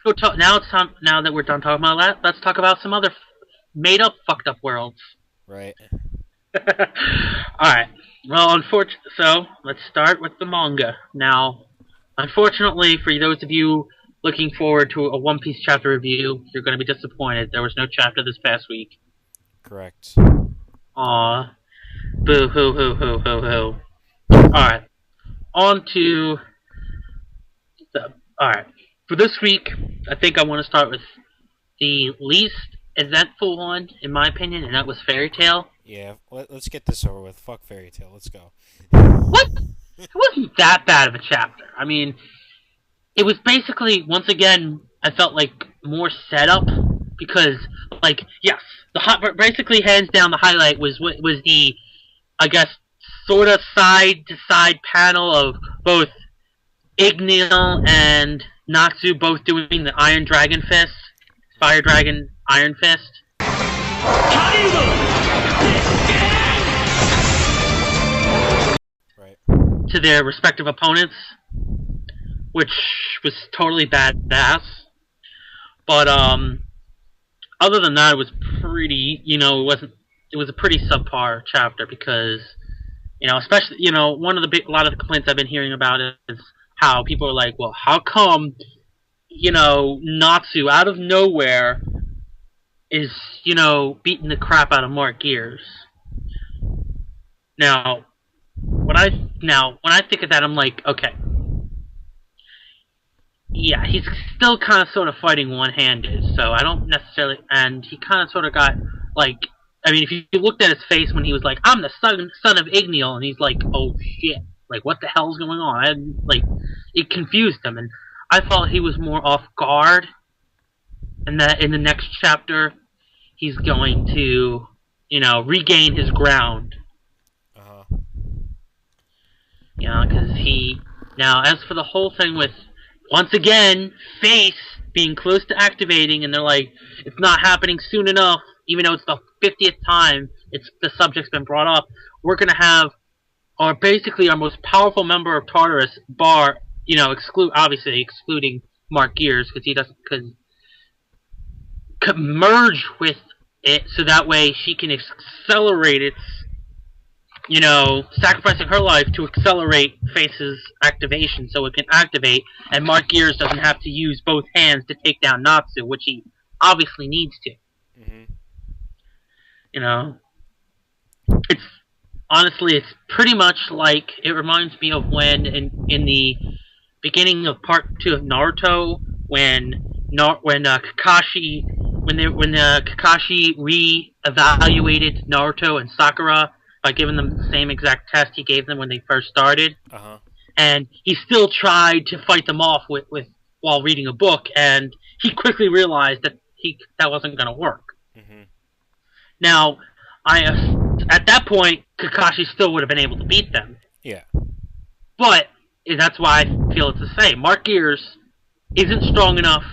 go talk now. It's time now that we're done talking about that. Let's talk about some other made up, fucked up worlds. Right. Alright. Well, so let's start with the manga. Now, unfortunately, for those of you looking forward to a One Piece chapter review, you're going to be disappointed. There was no chapter this past week. Correct. Aw. Boo hoo hoo hoo hoo hoo. Alright. On to Alright. For this week, I think I want to start with the least eventful one, in my opinion, and that was Fairy Tail. Yeah, let's get this over with. Fuck Fairy Tail. Let's go. What? It wasn't that bad of a chapter. I mean, it was basically, once again, I felt like more setup because, like, yes, basically hands down the highlight was the, I guess, sort of side to side panel of both Igneel and Natsu both doing the Iron Dragon Fist, Fire Dragon Iron Fist. Right. To their respective opponents, which was totally badass. But other than that, it was pretty. It was a pretty subpar chapter because, especially a lot of the complaints I've been hearing about is how people are like, well, how come, Natsu out of nowhere is beating the crap out of Mark Gears. Now, when I think of that, I'm like, okay. Yeah, he's still kind of sort of fighting one-handed, so I don't necessarily... And he kind of sort of got, like... I mean, if you looked at his face when he was like, I'm the son of Igneel, and he's like, oh shit. Like, what the hell's going on? It confused him, and I thought he was more off guard, and that in the next chapter, he's going to, regain his ground. Uh-huh. Because Now, as for the whole thing with... Once again, Face being close to activating, and they're like, it's not happening soon enough, even though it's the 50th time the subject's been brought up. We're going to have basically our most powerful member of Tartarus, obviously excluding Mark Gears, because merge with it, so that way she can accelerate its, sacrificing her life to accelerate Face's activation so it can activate, and Mark Gears doesn't have to use both hands to take down Natsu, which he obviously needs to. Mm-hmm. It's pretty much like, it reminds me of when in the beginning of part 2 of Naruto, when Kakashi re-evaluated Naruto and Sakura by giving them the same exact test he gave them when they first started. Uh-huh. And he still tried to fight them off while reading a book, and he quickly realized that wasn't going to work. Mm-hmm. Now, at that point, Kakashi still would have been able to beat them. Yeah. But that's why I feel it's the same. Mark Gears isn't strong enough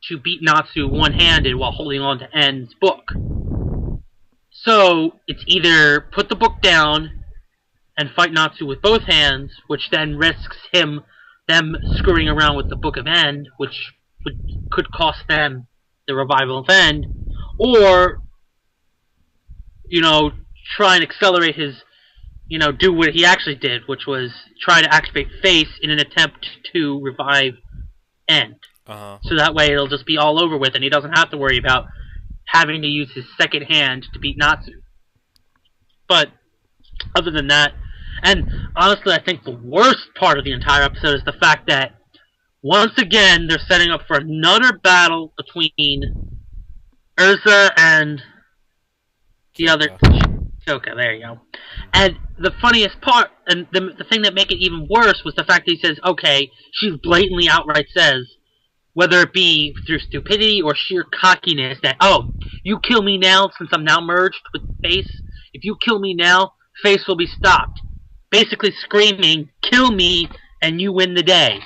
to beat Natsu one-handed while holding on to En's book. So, it's either put the book down and fight Natsu with both hands, which then risks them screwing around with the Book of End, which could cost them the revival of End, or, try and accelerate his, do what he actually did, which was try to activate Face in an attempt to revive End. Uh-huh. So that way it'll just be all over with, and he doesn't have to worry about having to use his second hand to beat Natsu. But, other than that, and honestly I think the worst part of the entire episode is the fact that, once again, they're setting up for another battle between Urza and the other... Choka, there you go. And the funniest part, and the thing that made it even worse, was the fact that he says, okay, she blatantly outright says, whether it be through stupidity or sheer cockiness, that, oh, you kill me now since I'm now merged with Face. If you kill me now, Face will be stopped. Basically screaming, kill me and you win the day.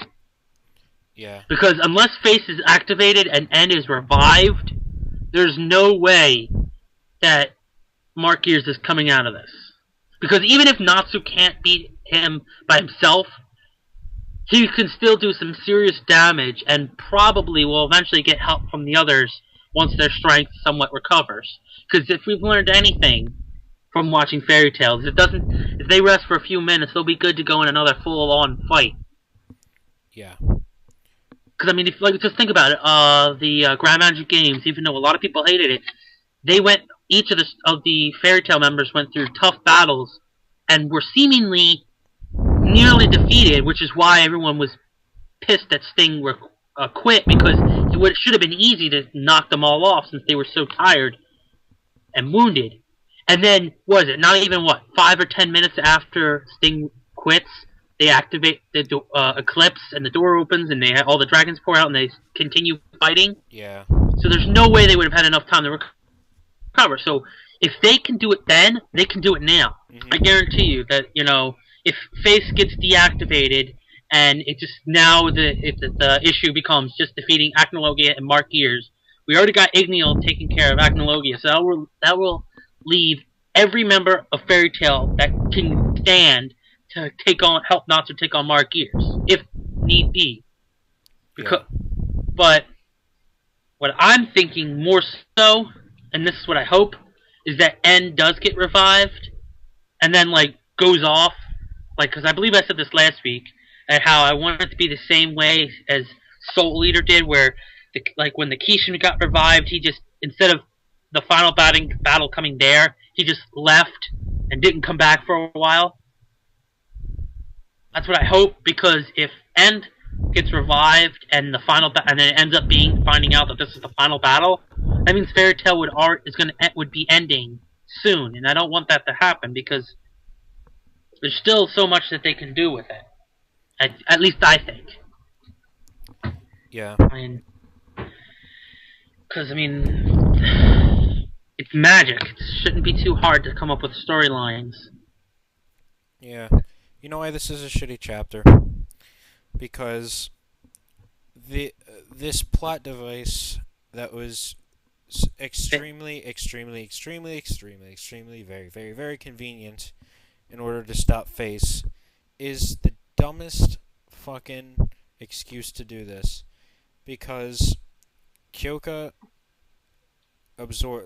Yeah. Because unless Face is activated and N is revived, there's no way that Mark Gears is coming out of this. Because even if Natsu can't beat him by himself, he can still do some serious damage and probably will eventually get help from the others once their strength somewhat recovers. Because if we've learned anything from watching fairy tales, if they rest for a few minutes, they'll be good to go in another full-on fight. Yeah. Because I mean, if like just think about it, the Grand Magic Games, even though a lot of people hated it, they went each of the fairy tale members went through tough battles and were seemingly nearly defeated, which is why everyone was pissed that Sting quit because it should have been easy to knock them all off since they were so tired and wounded. And then, was it not even 5 or 10 minutes after Sting quits, they activate the eclipse and the door opens and they all the dragons pour out and they continue fighting? Yeah. So there's no way they would have had enough time to recover. So if they can do it then, they can do it now. I guarantee you that, if Face gets deactivated and it just now the issue becomes just defeating Acnologia and Mark Gears, we already got Igneal taking care of Acnologia, so that will leave every member of Fairy Tail that can stand to help Natsu take on Mark Gears, if need be. But what I'm thinking more so, and this is what I hope, is that N does get revived, and then goes off, because I believe I said this last week, and how I want it to be the same way as Soul Eater did, where when the Kishin got revived, he just, instead of the final battle coming there, he just left and didn't come back for a while. That's what I hope, because if End gets revived and and then it ends up finding out that this is the final battle, that means Fairy Tail would be ending soon, and I don't want that to happen because there's still so much that they can do with it. At least I think. Yeah. Because it's magic. It shouldn't be too hard to come up with storylines. Yeah. You know why this is a shitty chapter? Because this plot device that was extremely, very, very, very convenient in order to stop Face is the dumbest fucking excuse to do this. Because Kyoka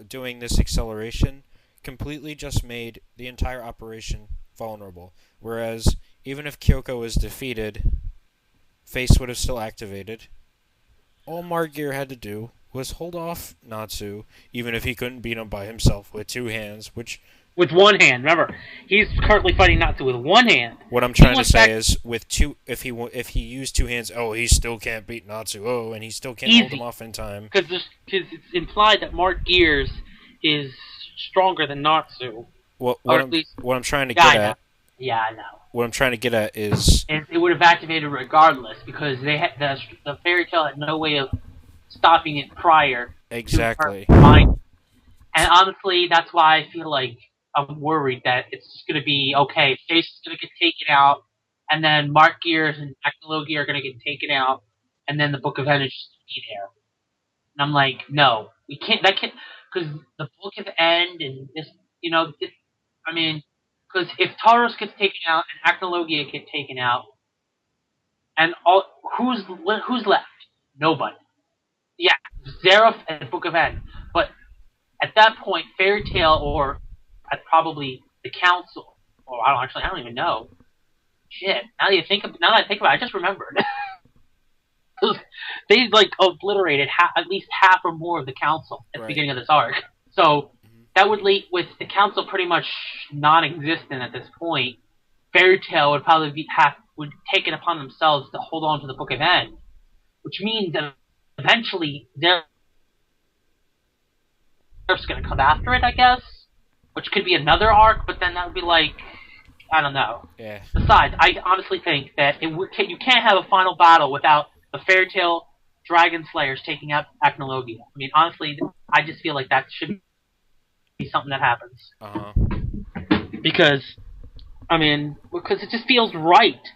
doing this acceleration completely just made the entire operation vulnerable. Whereas, even if Kyoka was defeated, Face would have still activated. All Margear had to do was hold off Natsu, even if he couldn't beat him by himself with two hands, which... With one hand, remember, he's currently fighting Natsu with one hand. What I'm trying to say is, with two, if he used two hands, he still can't beat Natsu, and he still can't hold him off in time. Because it's implied that Mark Gears is stronger than Natsu. What I'm trying to get at... Yeah, I know. What I'm trying to get at is... It would have activated regardless, because the Fairy Tail had no way of stopping it prior. Exactly. And honestly, that's why I feel like I'm worried that it's just going to be, okay, Face is going to get taken out, and then Mark Gears and Acnologia are going to get taken out, and then the Book of End is just going to be there. And I'm like, no, we can't, because the Book of End and this, because if Tauros gets taken out and Acnologia gets taken out, and who's left? Nobody. Yeah, Zeref and Book of End. But at that point, Fairy Tail or probably the Council, or I don't even know. Shit. Now that I think about it, I just remembered. They obliterated at least half or more of the Council at the beginning of this arc. So that would leave, with the Council pretty much non-existent at this point, Fairy Tail would probably would take it upon themselves to hold on to the Book of End, which means that eventually Zeref's going to come after it, I guess, which could be another arc, but then that would be I don't know. Yeah. Besides, I honestly think that you can't have a final battle without the Fairy Tail Dragon Slayers taking out Acnologia. Honestly, I just feel like that should be something that happens. Uh-huh. Because it just feels right,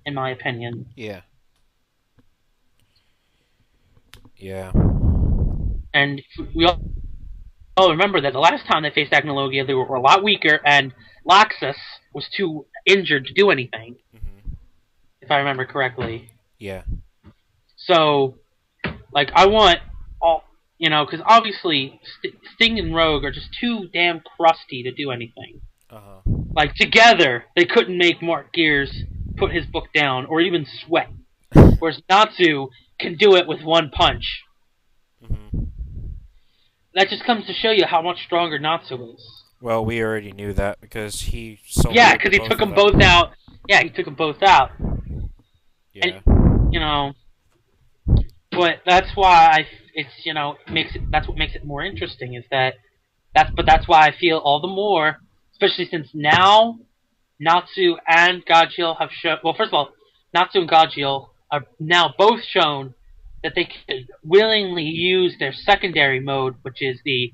in my opinion. Yeah. Yeah. And we all remember that the last time they faced Acnologia, they were a lot weaker, and Laxus was too injured to do anything. Mm-hmm. if I remember correctly. Yeah. So, like, I want all, because obviously Sting and Rogue are just too damn crusty to do anything. Uh-huh. Like, together, they couldn't make Mark Gears put his book down, or even sweat. Whereas Natsu can do it with one punch. Mm-hmm. That just comes to show you how much stronger Natsu is. Well, we already knew that because he soloed Yeah, because he both took of them both out. Yeah, he took them both out. Yeah. And, but that's why that's what makes it more interesting is that's why I feel all the more, especially since now Natsu and Gajil have shown. Well, first of all, Natsu and Gajil are now both shown that they can willingly use their secondary mode, which is the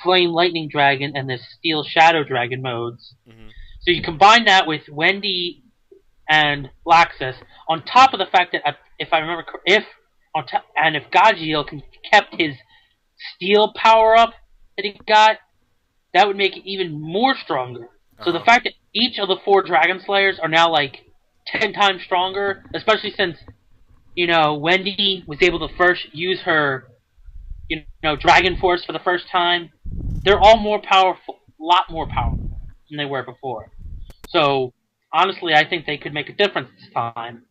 Flame Lightning Dragon and the Steel Shadow Dragon modes. Mm-hmm. So you combine that with Wendy and Laxus, on top of the fact that if I remember, if Gajil kept his steel power up that he got, that would make it even more stronger. So the fact that each of the 4 Dragon Slayers are now like 10 times stronger, especially since Wendy was able to first use her Dragon Force for the first time. They're all more powerful, a lot more powerful than they were before. So honestly, I think they could make a difference this time.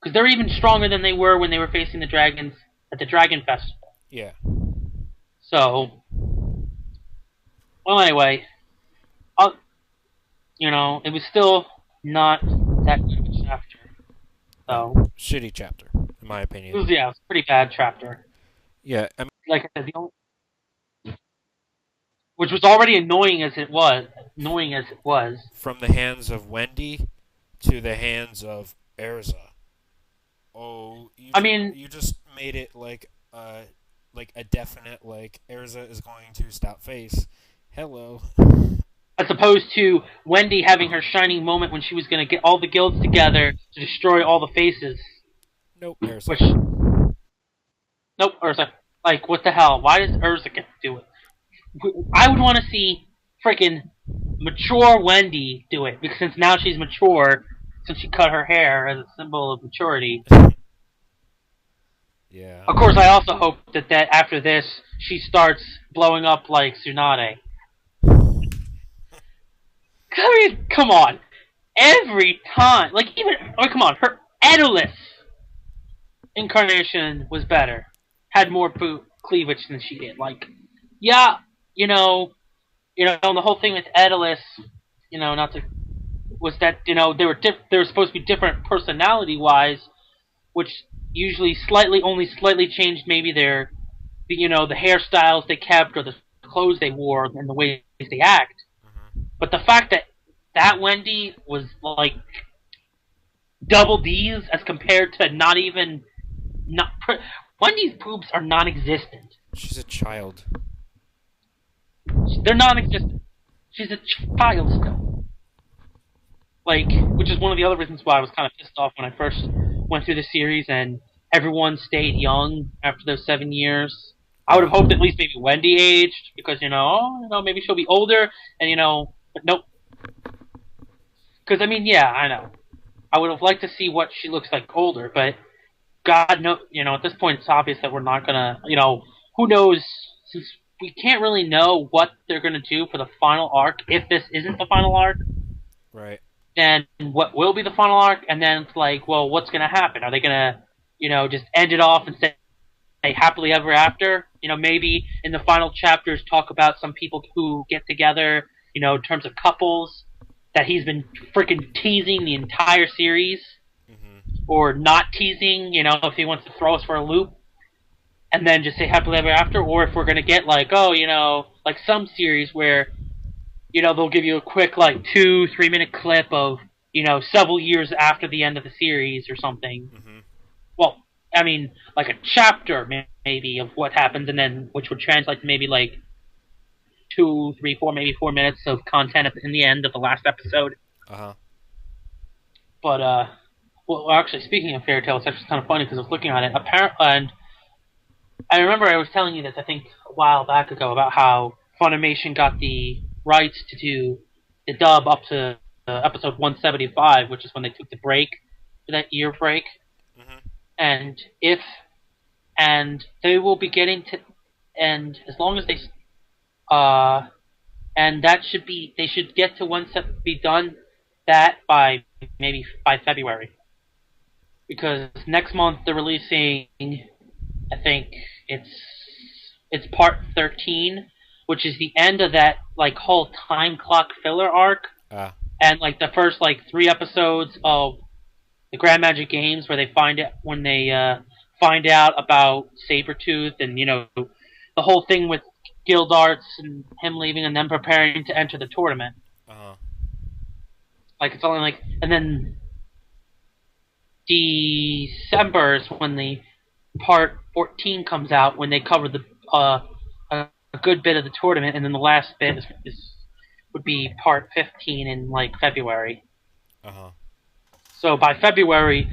Because they're even stronger than they were when they were facing the dragons at the Dragon Festival. Yeah. So, well, anyway, it was still not that good of a chapter. So, shitty chapter, in my opinion. It was a pretty bad chapter. Yeah, I mean, like I said, which was already annoying as it was. From the hands of Wendy to the hands of Erza. Oh, you just made it like a definite Erza is going to stop face. Hello. As opposed to Wendy having her shining moment when she was going to get all the guilds together to destroy all the faces. Nope, Erza. Nope, Erza. Like, what the hell? Why does Erza get to do it? I would want to see freaking mature Wendy do it, because since now she's mature, since she cut her hair as a symbol of maturity. Yeah. Of course, I also hope that after this, she starts blowing up like Tsunade. I mean, come on. Every time. Come on, her Edolus incarnation was better. Had more cleavage than she did. And the whole thing with Edolus, was that, they were supposed to be different personality-wise, which usually only slightly changed maybe the hairstyles they kept or the clothes they wore and the ways they act. But the fact that Wendy was like double D's as compared to Wendy's boobs are non-existent. She's a child. They're non-existent. She's a child still. Which is one of the other reasons why I was kind of pissed off when I first went through the series and everyone stayed young after those 7 years. I would have hoped at least maybe Wendy aged, because, maybe she'll be older, and, but nope. Because, I know. I would have liked to see what she looks like older, but God knows, at this point it's obvious that we're not gonna, who knows, since we can't really know what they're gonna do for the final arc, if this isn't the final arc. Right. Then what will be the final arc, and then it's like, well, what's gonna happen? Are they gonna, just end it off and say happily ever after? Maybe in the final chapters talk about some people who get together, in terms of couples that he's been freaking teasing the entire series, or not teasing, if he wants to throw us for a loop, and then just say happily ever after, or if we're gonna get like some series where, they'll give you a quick 2-3 minute clip of, several years after the end of the series or something. Well, like a chapter maybe of what happens, and then which would translate to maybe 2, 3, 4, maybe 4 minutes of content in the end of the last episode. But well, actually, speaking of Fairy Tail, it's actually kind of funny because I was looking at it. And I remember I was telling you this, I think, a while back ago, about how Funimation got the rights to do the dub up to episode 175, which is when they took the break for that year break, Hmm. and if and they will be getting to, and as long as they and that should be, they should get to one set be done that by maybe by February, because next month they're releasing, I think it's it's part 13, which is the end of that like whole time clock filler arc, Ah, and like the first like 3 episodes of the Grand Magic Games, where they find it when they find out about Sabretooth, and the whole thing with Guild Arts and him leaving and them preparing to enter the tournament. uh-huh. Like it's only like, and then December is when the part 14 comes out, when they cover the a good bit of the tournament, and then the last bit would be part 15 in like February. Uh-huh. So by February,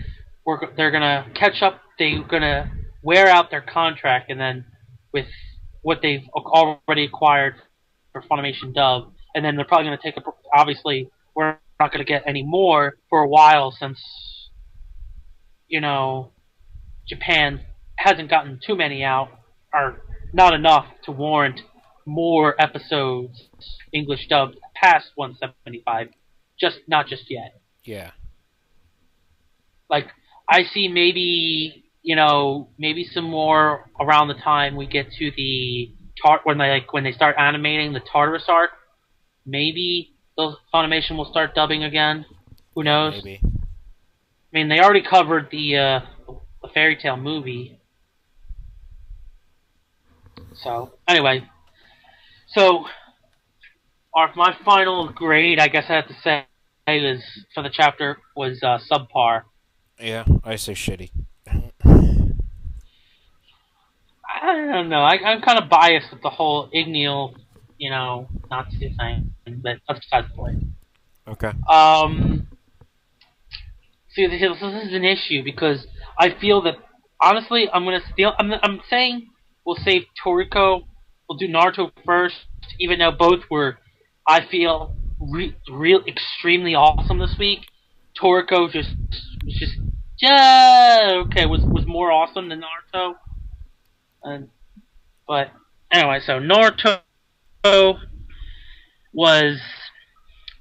they're gonna catch up. They're gonna wear out their contract, and then with what they've already acquired for Funimation Dub, and then they're probably gonna take a. Obviously, we're not gonna get any more for a while, since Japan hasn't gotten too many out, or not enough to warrant more episodes English dubbed past 175. Just not just yet. Yeah. Like, I see maybe some more around the time we get to the when they start animating the Tartarus arc. Maybe those Funimation will start dubbing again. Who knows? Maybe. I mean, they already covered the Fairy Tail movie. So anyway, so my final grade, I guess I have to say, is for the chapter was subpar. Yeah, I say shitty. I don't know. I'm kind of biased with the whole Igneal, Nazi thing, but that's besides the point. Okay. See, this is an issue, because I feel that, honestly, I'm saying we'll save Toriko. We'll do Naruto first, even though both were, I feel, real extremely awesome this week. Toriko was more awesome than Naruto. But anyway, so Naruto was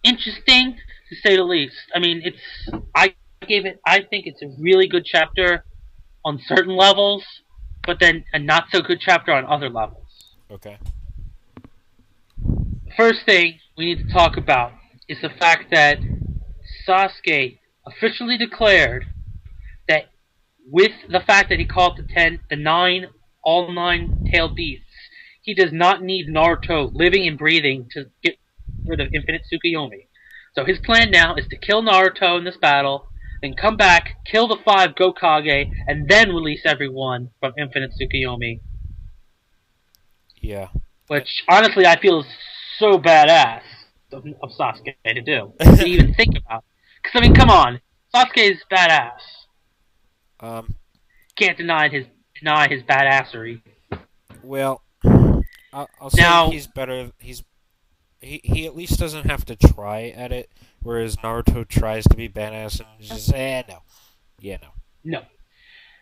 interesting, to say the least. I mean, I think it's a really good chapter on certain levels, but then a not so good chapter on other levels. Okay. The first thing we need to talk about is the fact that Sasuke officially declared that, with the fact that he called all 9 tailed beasts, he does not need Naruto living and breathing to get rid of Infinite Tsukuyomi. So his plan now is to kill Naruto in this battle, then come back, kill the 5 Gokage, and then release everyone from Infinite Tsukuyomi. Yeah. Which, honestly, I feel is so badass of Sasuke to do. To even think about. Because, I mean, come on. Sasuke is badass. Can't deny his badassery. Well, I'll say Now, he's better. He at least doesn't have to try at it, whereas Naruto tries to be badass and just no. Yeah, no. no.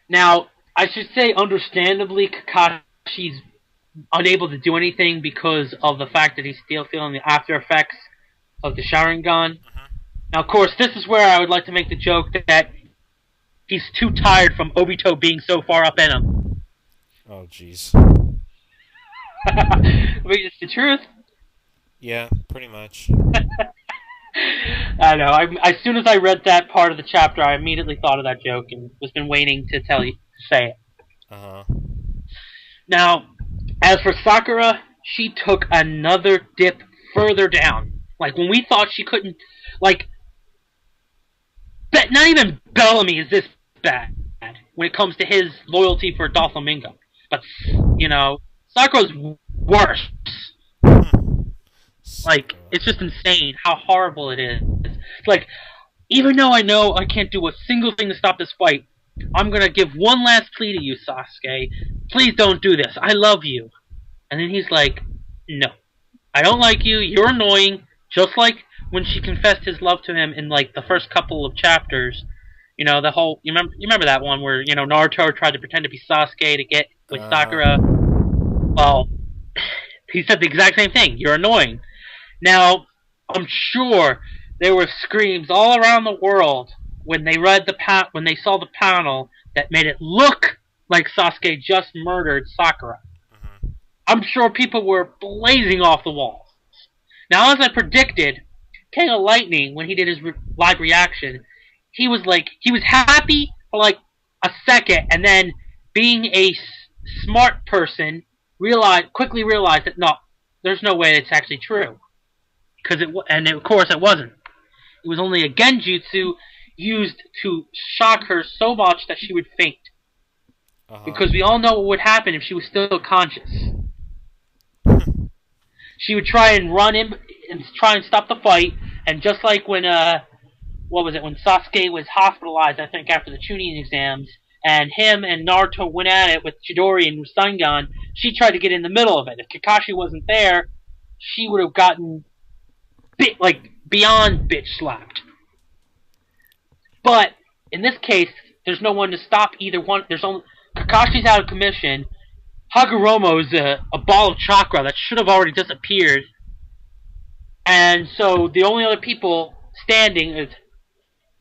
Now, I should say, understandably, Kakashi's unable to do anything because of the fact that he's still feeling the after effects of the Sharingan. Now, of course, this is where I would like to make the joke that he's too tired from Obito being so far up in him. Oh, jeez. I mean, it's the truth. Yeah, pretty much. I know. As soon as I read that part of the chapter, I immediately thought of that joke and was been waiting to say it. Uh-huh. Now, as for Sakura, she took another dip further down. Like, when we thought she couldn't... Like, not even Bellamy is this bad when it comes to his loyalty for Doflamingo. But, Sakura's worse. Like, it's just insane how horrible it is. It's like, even though I know I can't do a single thing to stop this fight, I'm gonna give one last plea to you, Sasuke. Please don't do this. I love you. And then he's like, no. I don't like you. You're annoying. Just like when she confessed his love to him in, like, the first couple of chapters. You know, the whole you remember that one where, you know, Naruto tried to pretend to be Sasuke to get with Uh, Sakura. Well, he said the exact same thing. You're annoying. Now, I'm sure there were screams all around the world when they read when they saw the panel that made it look like Sasuke just murdered Sakura. mhm. I'm sure people were blazing off the walls. Now, as I predicted, King of Lightning, when he did his live reaction, he was happy for like a second, and then being a smart person, quickly realized that no, there's no way it's actually true, of course it wasn't. It was only a genjutsu used to shock her so much that she would faint. Uh-huh. Because we all know what would happen if she was still conscious. She would try and run in and try and stop the fight, and just like when what was it, when Sasuke was hospitalized, I think after the Chunin exams, and him and Naruto went at it with Chidori and Rasengan, she tried to get in the middle of it. If Kakashi wasn't there, she would have gotten beyond bitch slapped. But in this case, there's no one to stop either one. There's only Kakashi's out of commission. Hagoromo's a ball of chakra that should have already disappeared, and so the only other people standing is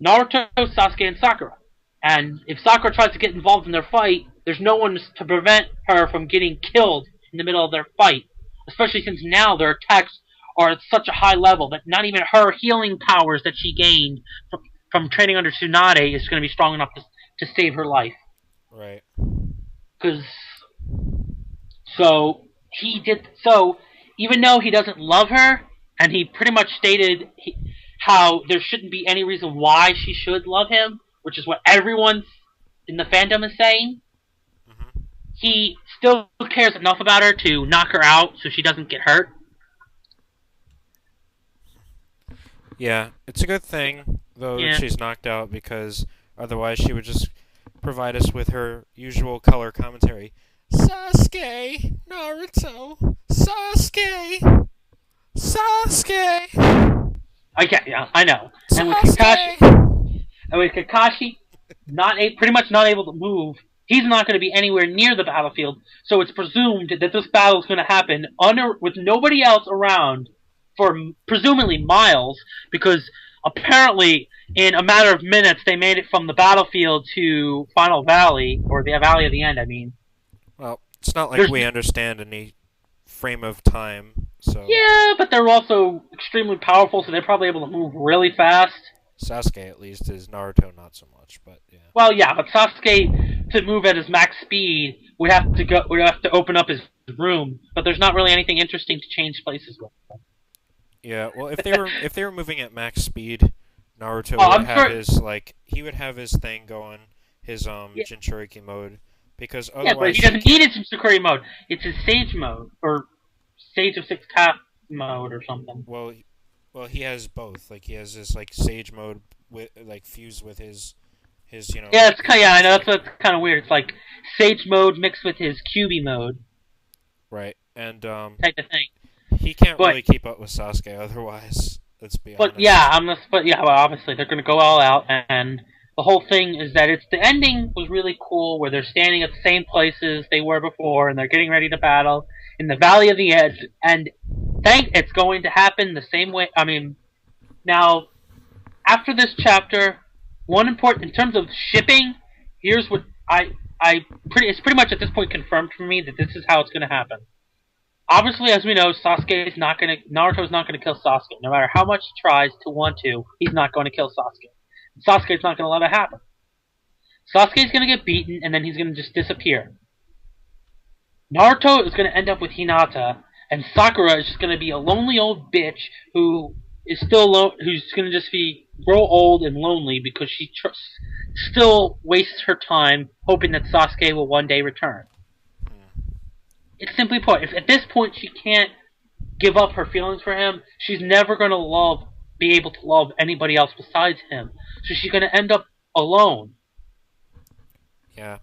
Naruto, Sasuke, and Sakura. And if Sakura tries to get involved in their fight, there's no one to prevent her from getting killed in the middle of their fight. Especially since now their attacks are at such a high level that not even her healing powers that she gained from training under Tsunade is going to be strong enough to save her life. Right. Because so even though he doesn't love her, and he pretty much stated how there shouldn't be any reason why she should love him, which is what everyone in the fandom is saying, Mhm. he still cares enough about her to knock her out so she doesn't get hurt. Yeah, it's a good thing though that Yeah. she's knocked out because otherwise she would just provide us with her usual color commentary. Sasuke, Naruto, Sasuke, Sasuke, Yeah, I know. Sasuke. And with Kakashi pretty much not able to move, he's not going to be anywhere near the battlefield. So it's presumed that this battle is going to happen with nobody else around for presumably miles, because apparently in a matter of minutes they made it from the battlefield to Final Valley, or the Valley of the End. I mean, Well, it's not like there's we understand any frame of time, so yeah, but they're also extremely powerful, so they're probably able to move really fast. Sasuke at least is, Naruto not so much, but yeah. Well, yeah, but Sasuke to move at his max speed would have to open up his room, but there's not really anything interesting to change places with. Yeah, well, if they were moving at max speed, Naruto Oh, would I'm have sure. his he would have his thing going, his Yeah, Jinchuriki mode, because yeah, but otherwise he he doesn't need can't. it in Sakura mode. It's his Sage mode, or Sage of Six Path mode, or something. Well, he has both. Like he has this Sage mode with fused with his Yeah, yeah, I know thing. that's kind of weird. It's like Sage mode mixed with his QB mode Right, and type of thing. he can't But really keep up with Sasuke otherwise. Let's be But honest. yeah, well, obviously they're gonna go all out, and the whole thing is that the ending was really cool, where they're standing at the same places they were before, and they're getting ready to battle in the Valley of the Edge, and it's going to happen the same way. I mean, now after this chapter, one important in terms of shipping, here's what it's pretty much at this point confirmed for me that this is how it's gonna happen. Obviously, as we know, Naruto's not gonna kill Sasuke. No matter how much he tries to want to, he's not going to kill Sasuke. Sasuke's not gonna let it happen. Sasuke's gonna get beaten, and then he's gonna just disappear. Naruto is gonna end up with Hinata, and Sakura is just gonna be a lonely old bitch who is who's gonna just grow old and lonely because she still wastes her time hoping that Sasuke will one day return. Hmm. It's simply put, if at this point she can't give up her feelings for him, she's never going to be able to love anybody else besides him. So she's going to end up alone. Yeah,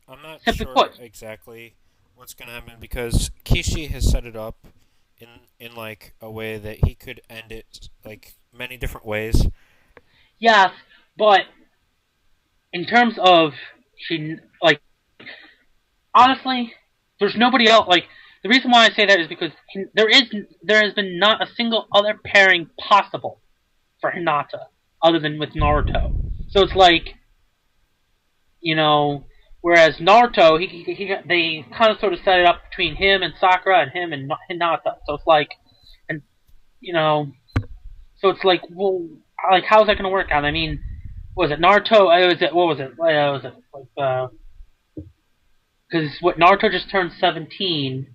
I'm not Simply sure put. exactly what's gonna happen because Kishi has set it up in a way that he could end it many different ways. Yes, but in terms of like honestly, there's nobody else. Like the reason why I say that is because there has been not a single other pairing possible for Hinata other than with Naruto. So it's like, you know, whereas Naruto, they kind of sort of set it up between him and Sakura and him and Hinata. So it's like, and you know, so it's like, well, like how's that going to work out? I mean, was it Naruto? Was it what was it? Was it like because what Naruto just turned 17,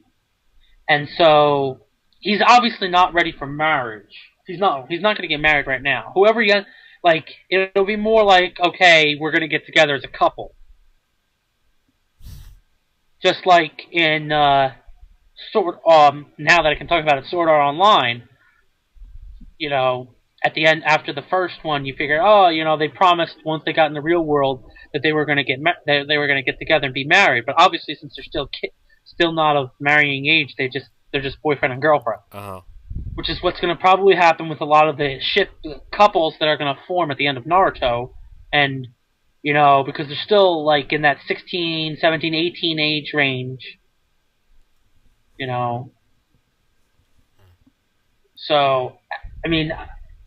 and so he's obviously not ready for marriage. He's not. He's not going to get married right now. Whoever he gets, like, it'll be more like, okay, we're going to get together as a couple. Just like in now that I can talk about it, Sword Art Online. You know, at the end after the first one, you figure, oh, you know, they promised once they got in the real world that they were going to they were going to get together and be married. But obviously, since they're still not of marrying age, they're just boyfriend and girlfriend. Which is what's going to probably happen with a lot of the couples that are going to form at the end of Naruto, and you know, because they're still like in that 16, 17, 18 age range. You know, so I mean,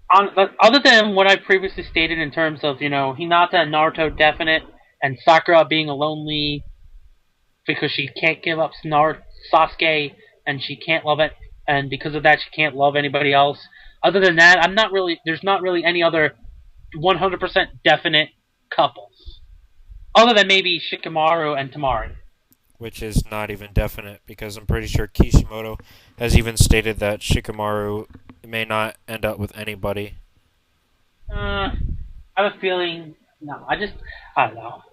other than what I previously stated in terms of, you know, Hinata and Naruto definite, and Sakura being a lonely because she can't give up Sasuke and she can't love it, and because of that she can't love anybody else. Other than that, there's not really any other 100% definite couples, other than maybe Shikamaru and Tamari. Which is not even definite, because I'm pretty sure Kishimoto has even stated that Shikamaru may not end up with anybody. I have a feeling. No, I don't know.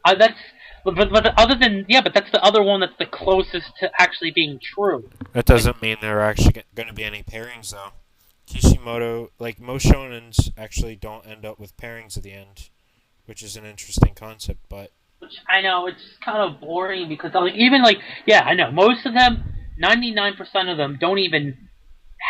But other than but that's the other one that's the closest to actually being true. That doesn't mean there are actually going to be any pairings, though. Kishimoto, like most shonens, actually don't end up with pairings at the end, which is an interesting concept, but. Which I know, it's kind of boring because like even like I know most of them, 99% of them don't even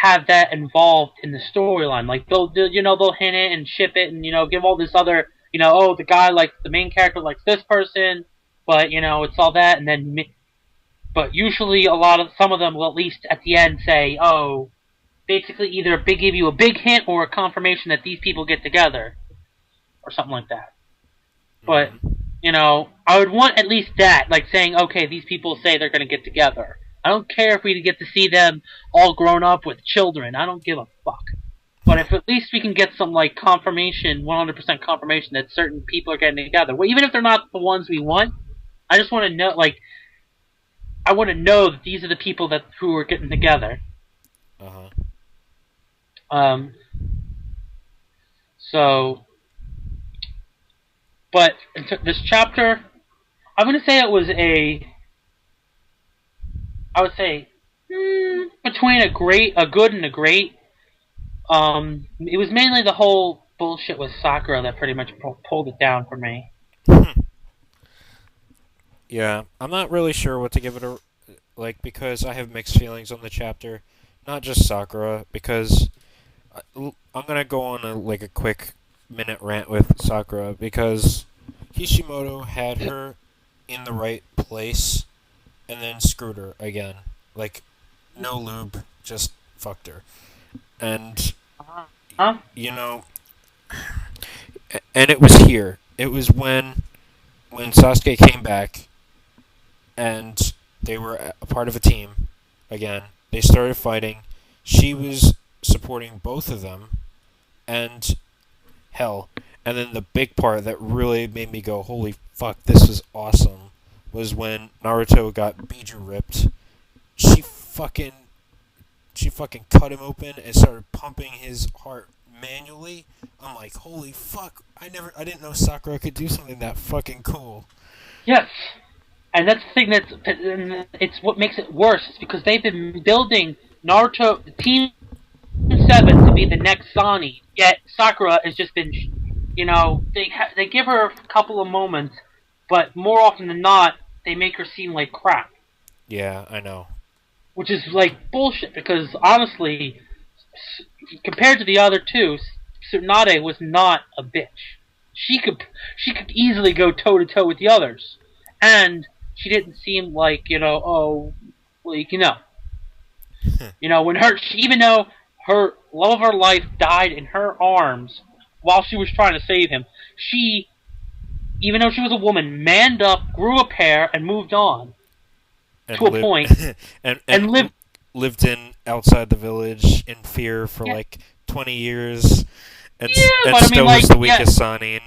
have that involved in the storyline. Like they'll hint it and ship it and give all this other oh, the guy like the main character likes this person, but it's all that, and then but usually some of them will at least at the end say, oh, basically either give you a big hint or a confirmation that these people get together or something like that. But I would want at least that, like saying, okay, these people say they're going to get together. I don't care if we get to see them all grown up with children. I don't give a fuck. But if at least we can get some, like, confirmation, 100% confirmation that certain people are getting together. Well, even if they're not the ones we want, I just want to know, like, I want to know that these are the people who are getting together. So... But this chapter, I'm going to say it was between a good and a great. It was mainly the whole bullshit with Sakura that pretty much pulled it down for me. Yeah, I'm not really sure what to give it because I have mixed feelings on the chapter. Not just Sakura, because I'm going to go on a quick minute rant with Sakura, because Kishimoto had her in the right place and then screwed her again. Like, no lube, just fucked her. And, and it was here. It was when Sasuke came back and they were a part of a team again. They started fighting. She was supporting both of them, and hell. And then the big part that really made me go, holy fuck, this was awesome, was when Naruto got Biju ripped. She fucking cut him open and started pumping his heart manually. I'm like, holy fuck, I didn't know Sakura could do something that fucking cool. Yes. And that's the thing it's what makes it worse. It's because they've been building Naruto, Team 7 to be the next Sani, yet Sakura has just been, they give her a couple of moments, but more often than not, they make her seem like crap. Yeah, I know. Which is like bullshit, because honestly, compared to the other two, Tsunade was not a bitch. she could easily go toe to toe with the others, and she didn't seem like when even though her love of her life died in her arms while she was trying to save him, she, even though she was a woman, manned up, grew a pair, and moved on to a point, and lived in outside the village in fear for like 20 years, and still was the weakest Sanin.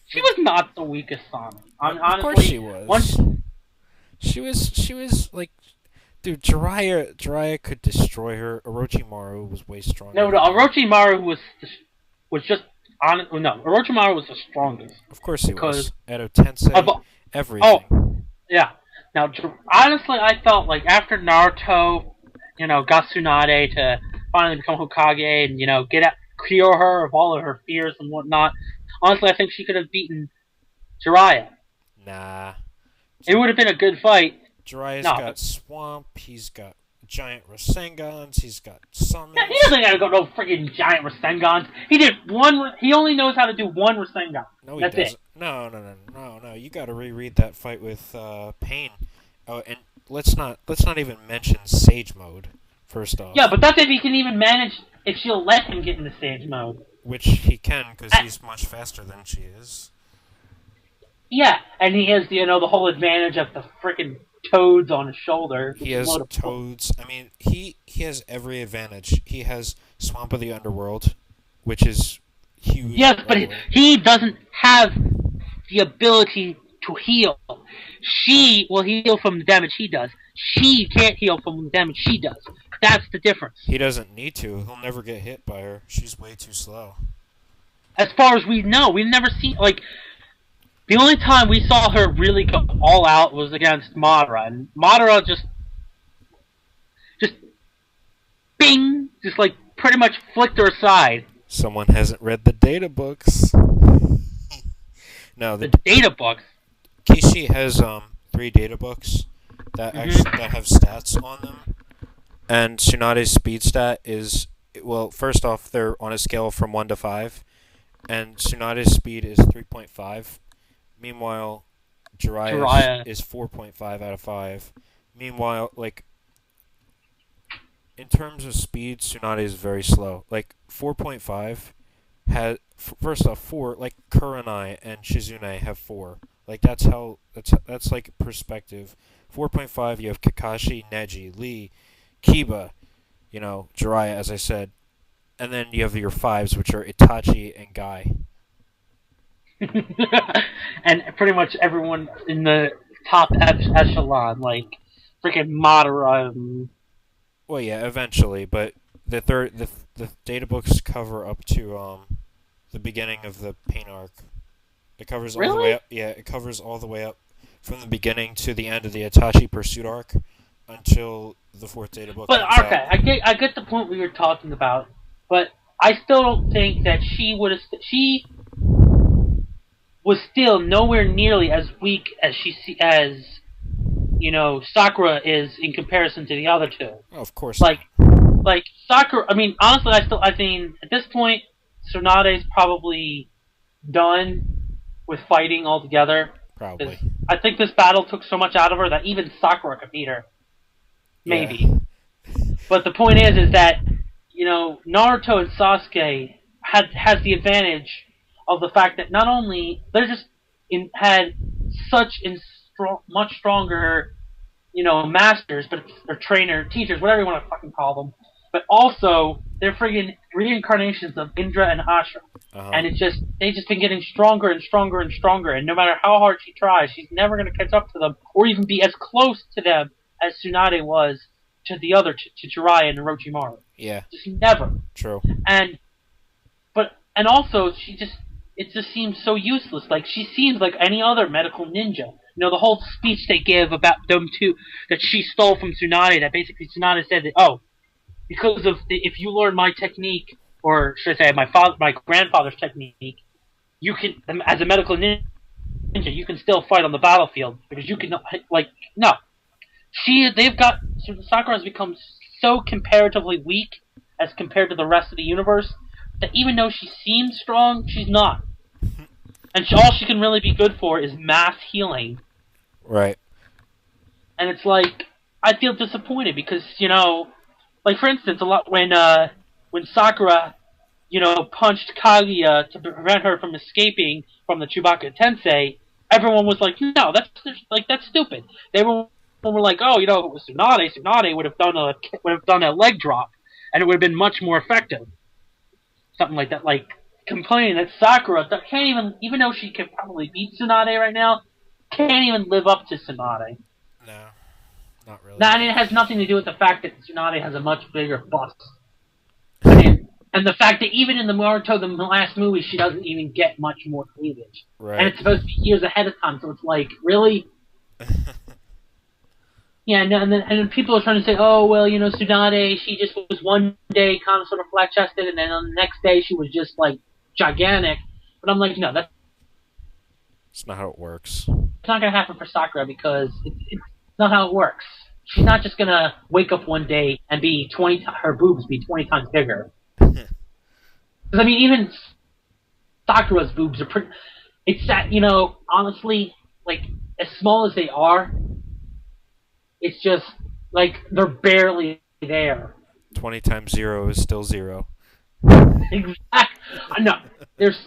She was not the weakest Sanin. Honestly, of course she was. She was like, dude, Jiraiya could destroy her. Orochimaru was way stronger. No, Orochimaru was just honest. No, Orochimaru was the strongest. Of course he was. Out of Tensei, everything. Oh, yeah. Now, honestly, I felt like after Naruto, got Tsunade to finally become Hokage and, cure her of all of her fears and whatnot, honestly, I think she could have beaten Jiraiya. Nah. It would have been a good fight. Jiraiya's got Swamp, he's got giant Rasengans, he's got summons. Yeah, he doesn't gotta go no freaking giant Rasengans. He only knows how to do one Rasengan. No, he That's doesn't. it. No. You gotta reread that fight with Pain. Oh, and let's not even mention Sage Mode, first off. Yeah, but that's if he can even manage, if she'll let him get into Sage Mode. Which he can, because he's much faster than she is. Yeah, and he has, the whole advantage of the frickin' toads on his shoulder. He has toads. I mean, he has every advantage. He has Swamp of the Underworld, which is huge. Yes, but he doesn't have the ability to heal. She will heal from the damage he does. She can't heal from the damage she does. That's the difference. He doesn't need to. He'll never get hit by her. She's way too slow. As far as we know, we've never seen, the only time we saw her really go all out was against Madara, and Madara just bing, just pretty much flicked her aside. Someone hasn't read the data books. No, the data books. Kishi has 3 data books that that have stats on them, and Tsunade's speed stat is, well, first off, they're on a scale from 1 to 5, and Tsunade's speed is 3.5. Meanwhile, Jiraiya is 4.5 out of 5. Meanwhile, in terms of speed, Tsunade is very slow. 4.5 has, first off, 4, Kurenai and Shizune have 4. That's perspective. 4.5, you have Kakashi, Neji, Lee, Kiba, Jiraiya, as I said. And then you have your 5s, which are Itachi and Guy. And pretty much everyone in the top echelon, freaking Madara. Well, yeah, eventually, but the data books cover up to the beginning of the Pain arc. It covers all the way up. Yeah, it covers all the way up from the beginning to the end of the Itachi Pursuit arc until the 4th data book. But okay, I get the point we were talking about, but I still don't think that she was still nowhere nearly as weak as Sakura is in comparison to the other two. Oh, of course. Sakura. I mean, honestly, I think at this point, Tsunade's probably done with fighting altogether. Probably. I think this battle took so much out of her that even Sakura could beat her. Maybe. Yeah. But the point is that Naruto and Sasuke has the advantage of the fact that not only they're just had such much stronger, masters, or teachers, whatever you want to fucking call them, but also they're friggin' reincarnations of Indra and Ashra, and they've just been getting stronger and stronger and stronger, and no matter how hard she tries, she's never gonna catch up to them or even be as close to them as Tsunade was to the other to Jiraiya and Orochimaru. Yeah, just never. True. And also it just seems so useless. She seems like any other medical ninja. The whole speech they give about them two that she stole from Tsunade, that basically Tsunade said that, because of if you learn my technique, or should I say my grandfather's technique, you can, as a medical ninja, you can still fight on the battlefield because you can no. Sakura has become so comparatively weak as compared to the rest of the universe that even though she seems strong, she's not. And all she can really be good for is mass healing. Right. And it's like, I feel disappointed because, like for instance, a lot when Sakura, punched Kaguya to prevent her from escaping from the Chewbacca Tensei, everyone was like, no, that's stupid. They were like, oh, if it was Tsunade would have done a leg drop, and it would have been much more effective. Something like that. Like complaining that Sakura can't even though she could probably beat Tsunade right now, can't even live up to Tsunade. No, not really. Now, it has nothing to do with the fact that Tsunade has a much bigger bust. And the fact that even in the Naruto, the last movie, she doesn't even get much more cleavage. Right. And it's supposed to be years ahead of time, so it's like, really? Yeah, and then people are trying to say, oh, well, Tsunade, she just was one day kind of sort of flat-chested, and then on the next day she was just, like, gigantic. But I'm like, no, that's not how it works. It's not going to happen for Sakura because it's not how it works. She's not just going to wake up one day and her boobs be 20 times bigger. Because, even Sakura's boobs are pretty... It's that, honestly, like, as small as they are, it's just, like, they're barely there. 20 times 0 is still 0. Exactly. No, there's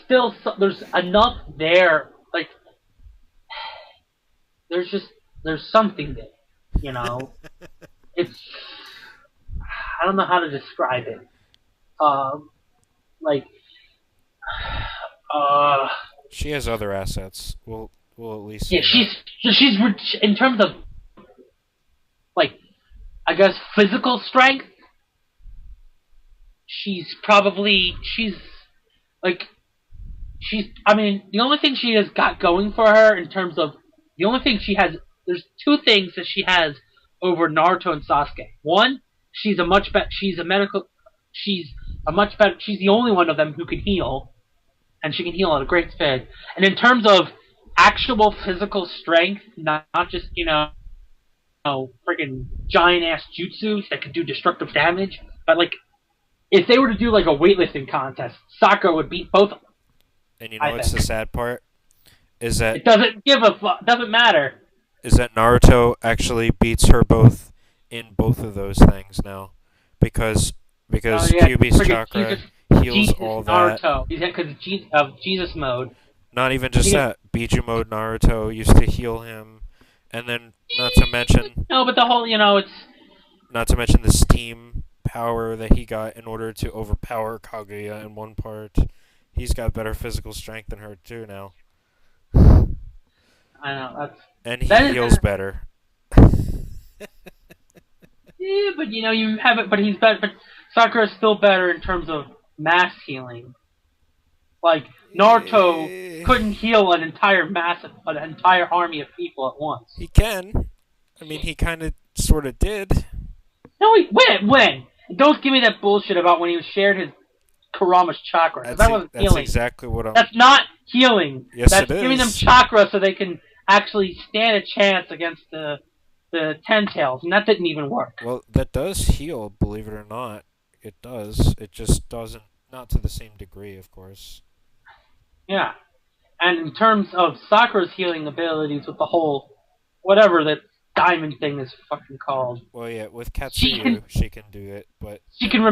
enough there, like, there's something there, It's... I don't know how to describe it. She has other assets. We'll at least. Yeah, she's rich in terms of, like, I guess physical strength. The only thing she has got going for her in terms of the only thing she has. There's two things that she has over Naruto and Sasuke. One, she's a much better. She's the only one of them who can heal, and she can heal at a great speed. And in terms of actual physical strength, not just freaking giant ass jutsus that could do destructive damage, but like if they were to do like a weightlifting contest, Sakura would beat both of them. And what's the sad part? Is that it doesn't matter. Is that Naruto actually beats her both in both of those things now, because Kyuubi's chakra heals all that. Naruto, because of Jesus mode. Not even just that. Biju mode Naruto used to heal him, and then not to mention. No, but the whole it's. Not to mention the steam power that he got in order to overpower Kaguya in one part. He's got better physical strength than her too now. I know and he heals better. Yeah, but you have it. But he's better. But Sakura's still better in terms of mass healing. Like Naruto couldn't heal an entire army of people at once. He can. He kind of, sort of did. No, when? Don't give me that bullshit about when he shared his Kurama's chakra. That wasn't healing. That's exactly what I'm... That's not healing. Yes, that's it is. Giving them chakra so they can actually stand a chance against the Ten Tails, and that didn't even work. Well, that does heal, believe it or not. It does. It just doesn't... Not to the same degree, of course. Yeah. And in terms of Sakura's healing abilities with the whole... whatever that diamond thing is fucking called. Well, yeah, with Katsuyu, she can do it, but... She can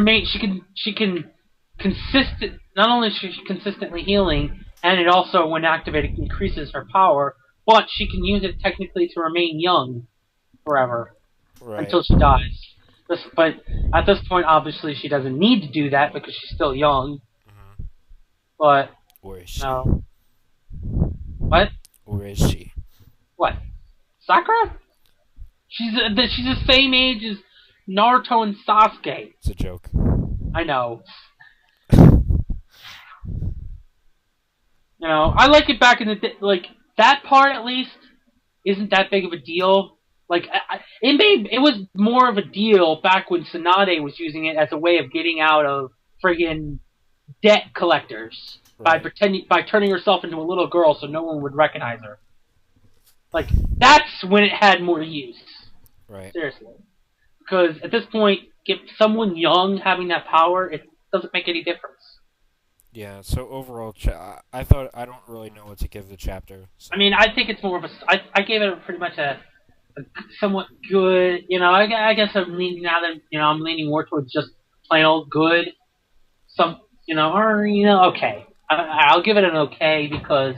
consistent... Not only is she consistently healing, and it also, when activated, increases her power, but she can use it technically to remain young forever. Right. Until she dies. But at this point, obviously, she doesn't need to do that because she's still young. Mm-hmm. But... Where is she? No. What? Where is she? What? Sakura? She's the same age as Naruto and Sasuke. It's a joke. I know. I like it back in the day. Like, that part, at least, isn't that big of a deal. Like, it was more of a deal back when Tsunade was using it as a way of getting out of friggin' debt collectors. Right. By turning herself into a little girl so no one would recognize her. Like, that's when it had more use. Right. Seriously. Because at this point, if someone young having that power, it doesn't make any difference. Yeah. So overall, I thought I don't really know what to give the chapter. So. I mean, I think it's more of a. I gave it pretty much a somewhat good. I guess I'm leaning now that I'm leaning more towards just plain old good. Or okay. I'll give it an okay because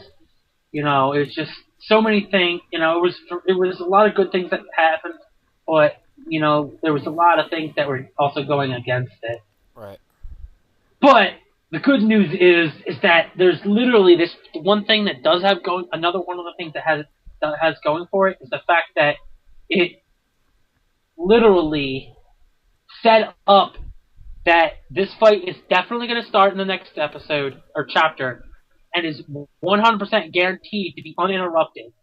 it's just so many things. It was a lot of good things that happened, but there was a lot of things that were also going against it. Right. But the good news is that there's literally this one thing that does have going. Another one of the things that has going for it is the fact that it literally set up that this fight is definitely going to start in the next episode or chapter, and is 100% guaranteed to be uninterrupted.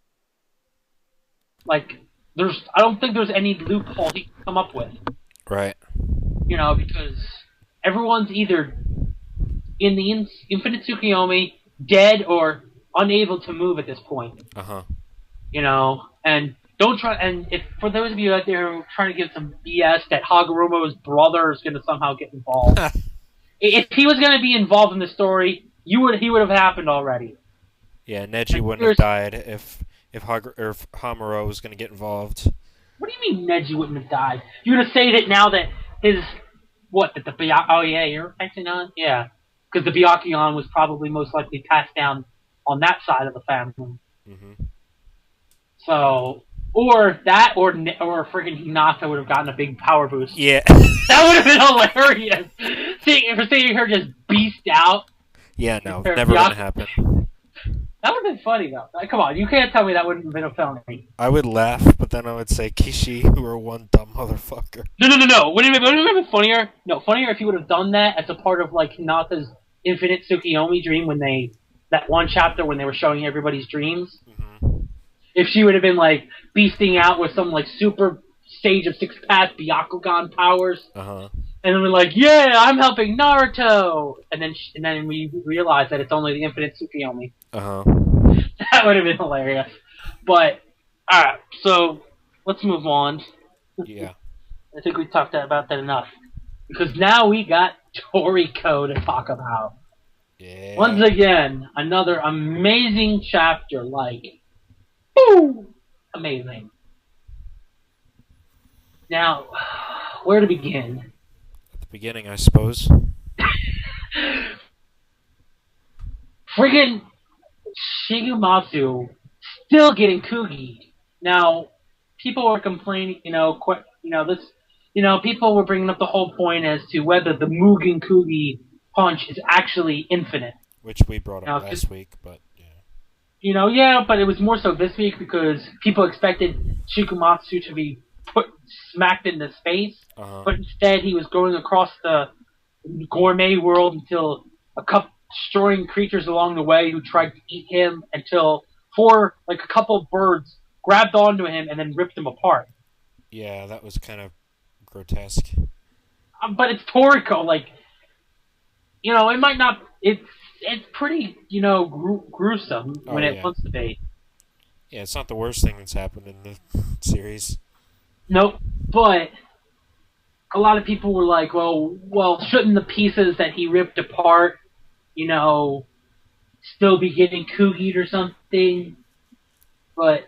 Like, I don't think there's any loophole he can come up with. Right. Because everyone's either in the Infinite Tsukuyomi, dead or unable to move at this point. Uh-huh. And don't try. And if for those of you out there who are trying to give some BS that Hagoromo's brother is going to somehow get involved, if he was going to be involved in the story, he would have happened already. Yeah, Neji wouldn't have died if Hamuro was going to get involved. What do you mean Neji wouldn't have died? You're going to say that now that oh yeah, you're actually not? Yeah. Because the Byakugan was probably most likely passed down on that side of the family. Mm-hmm. So, or friggin' Hinata would have gotten a big power boost. Yeah. That would have been hilarious. Seeing her just beast out. Yeah, no, never gonna happen. That would have been funny, though. Like, come on, you can't tell me that wouldn't have been a filming. I would laugh, but then I would say, Kishi, you are one dumb motherfucker. No. Wouldn't it have been funnier? No, funnier if you would have done that as a part of, like, Hinata's Infinite Tsukuyomi dream that one chapter when they were showing everybody's dreams. Mm-hmm. If she would have been, like, beasting out with some, like, super Sage of Six Paths Byakugan powers. Uh-huh. And then we're like, yeah, I'm helping Naruto! And then we realize that it's only the Infinite Tsukuyomi. Uh-huh. That would have been hilarious. But, alright, so let's move on. Yeah. I think we talked about that enough. Because now we got Toriko to talk about. Yeah. Once again, another amazing chapter, like, woo! Amazing. Now, where to begin? At the beginning, I suppose. Friggin' Shigematsu still getting Kugi. Now, people were complaining, people were bringing up the whole point as to whether the Mugen Kugi punch is actually infinite. Which we brought up last week, but yeah. But it was more so this week because people expected Shigematsu to be smacked into space, but instead he was going across the gourmet world until a couple destroying creatures along the way who tried to eat him until a couple birds grabbed onto him and then ripped him apart. Yeah, that was kind of grotesque. But it's Toriko, it might not. It's pretty, gruesome when it wants to be. Yeah, it's not the worst thing that's happened in the series. Nope, but a lot of people were like, well, shouldn't the pieces that he ripped apart, still be getting Kugi'd or something? But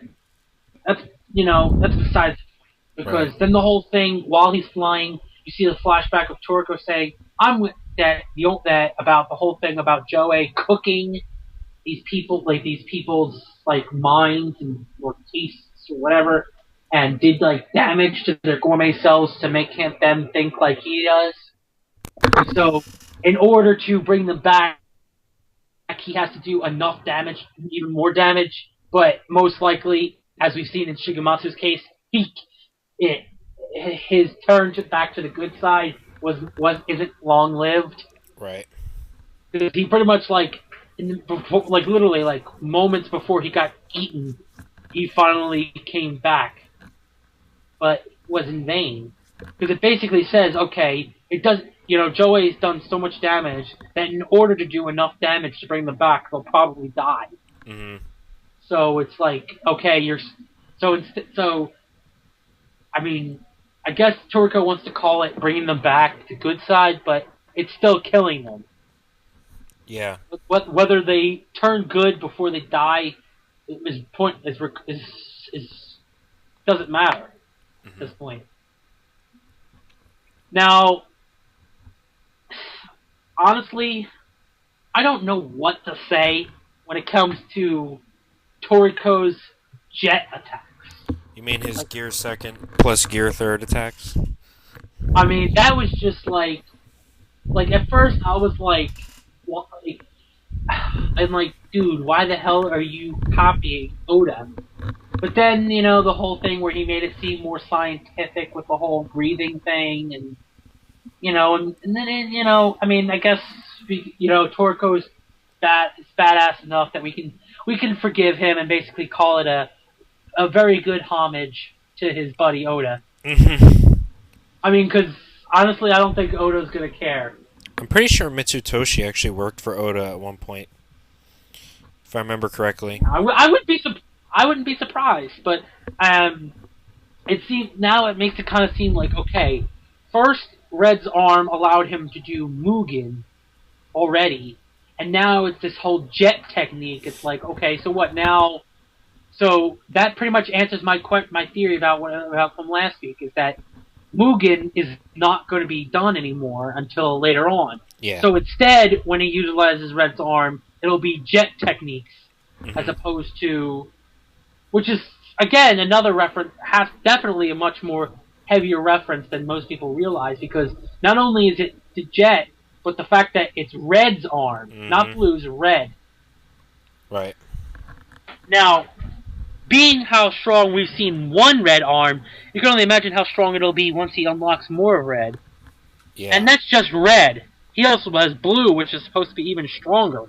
that's besides the point. Because then the whole thing, while he's flying, you see the flashback of Toriko saying, I'm with that about the whole thing about Joey cooking these people's minds or tastes or whatever, and did damage to their gourmet cells to make them think like he does. And so, in order to bring them back, he has to do enough damage, even more damage. But most likely, as we've seen in Shigematsu's case, his turn back to the good side isn't long lived. Right. Because he pretty much literally moments before he got eaten, he finally came back, but it was in vain. Because it basically says, okay, it does. Joey's done so much damage that in order to do enough damage to bring them back, they'll probably die. Mm-hmm. So it's okay, I mean, I guess Toriko wants to call it bringing them back to good side, but it's still killing them. Yeah. Whether they turn good before they die is doesn't matter at Hmm. this point. Now, honestly, I don't know what to say when it comes to Toriko's jet attacks. You mean his Like, gear second plus gear third attacks? I mean, that was just like at first I was like, what, like I'm like, dude, why the hell are you copying Oda? But then, the whole thing where he made it seem more scientific with the whole breathing thing, and then, I mean, I guess, Toriko's badass enough that we can forgive him and basically call it a very good homage to his buddy Oda. Hmm. I mean, because honestly, I don't think Oda's gonna care. I'm pretty sure Mitsutoshi actually worked for Oda at one point, if I remember correctly. I wouldn't be surprised, but um, it makes it kind of seem like, okay, first Red's arm allowed him to do Mugen already, and now it's this whole jet technique. It's like, okay, so what now? So that pretty much answers my theory about from last week, is that Mugen is not going to be done anymore until later on. Yeah. So instead, when he utilizes Red's arm, it'll be jet techniques as Hmm. opposed to, which is again another reference, has definitely a much more heavier reference than most people realize, because not only is it the jet, but the fact that it's Red's arm, not Hmm. Blue's, Red. Right. Now, being how strong we've seen one Red arm, you can only imagine how strong it'll be once he unlocks more of Red. Yeah. And that's just Red. He also has Blue, which is supposed to be even stronger.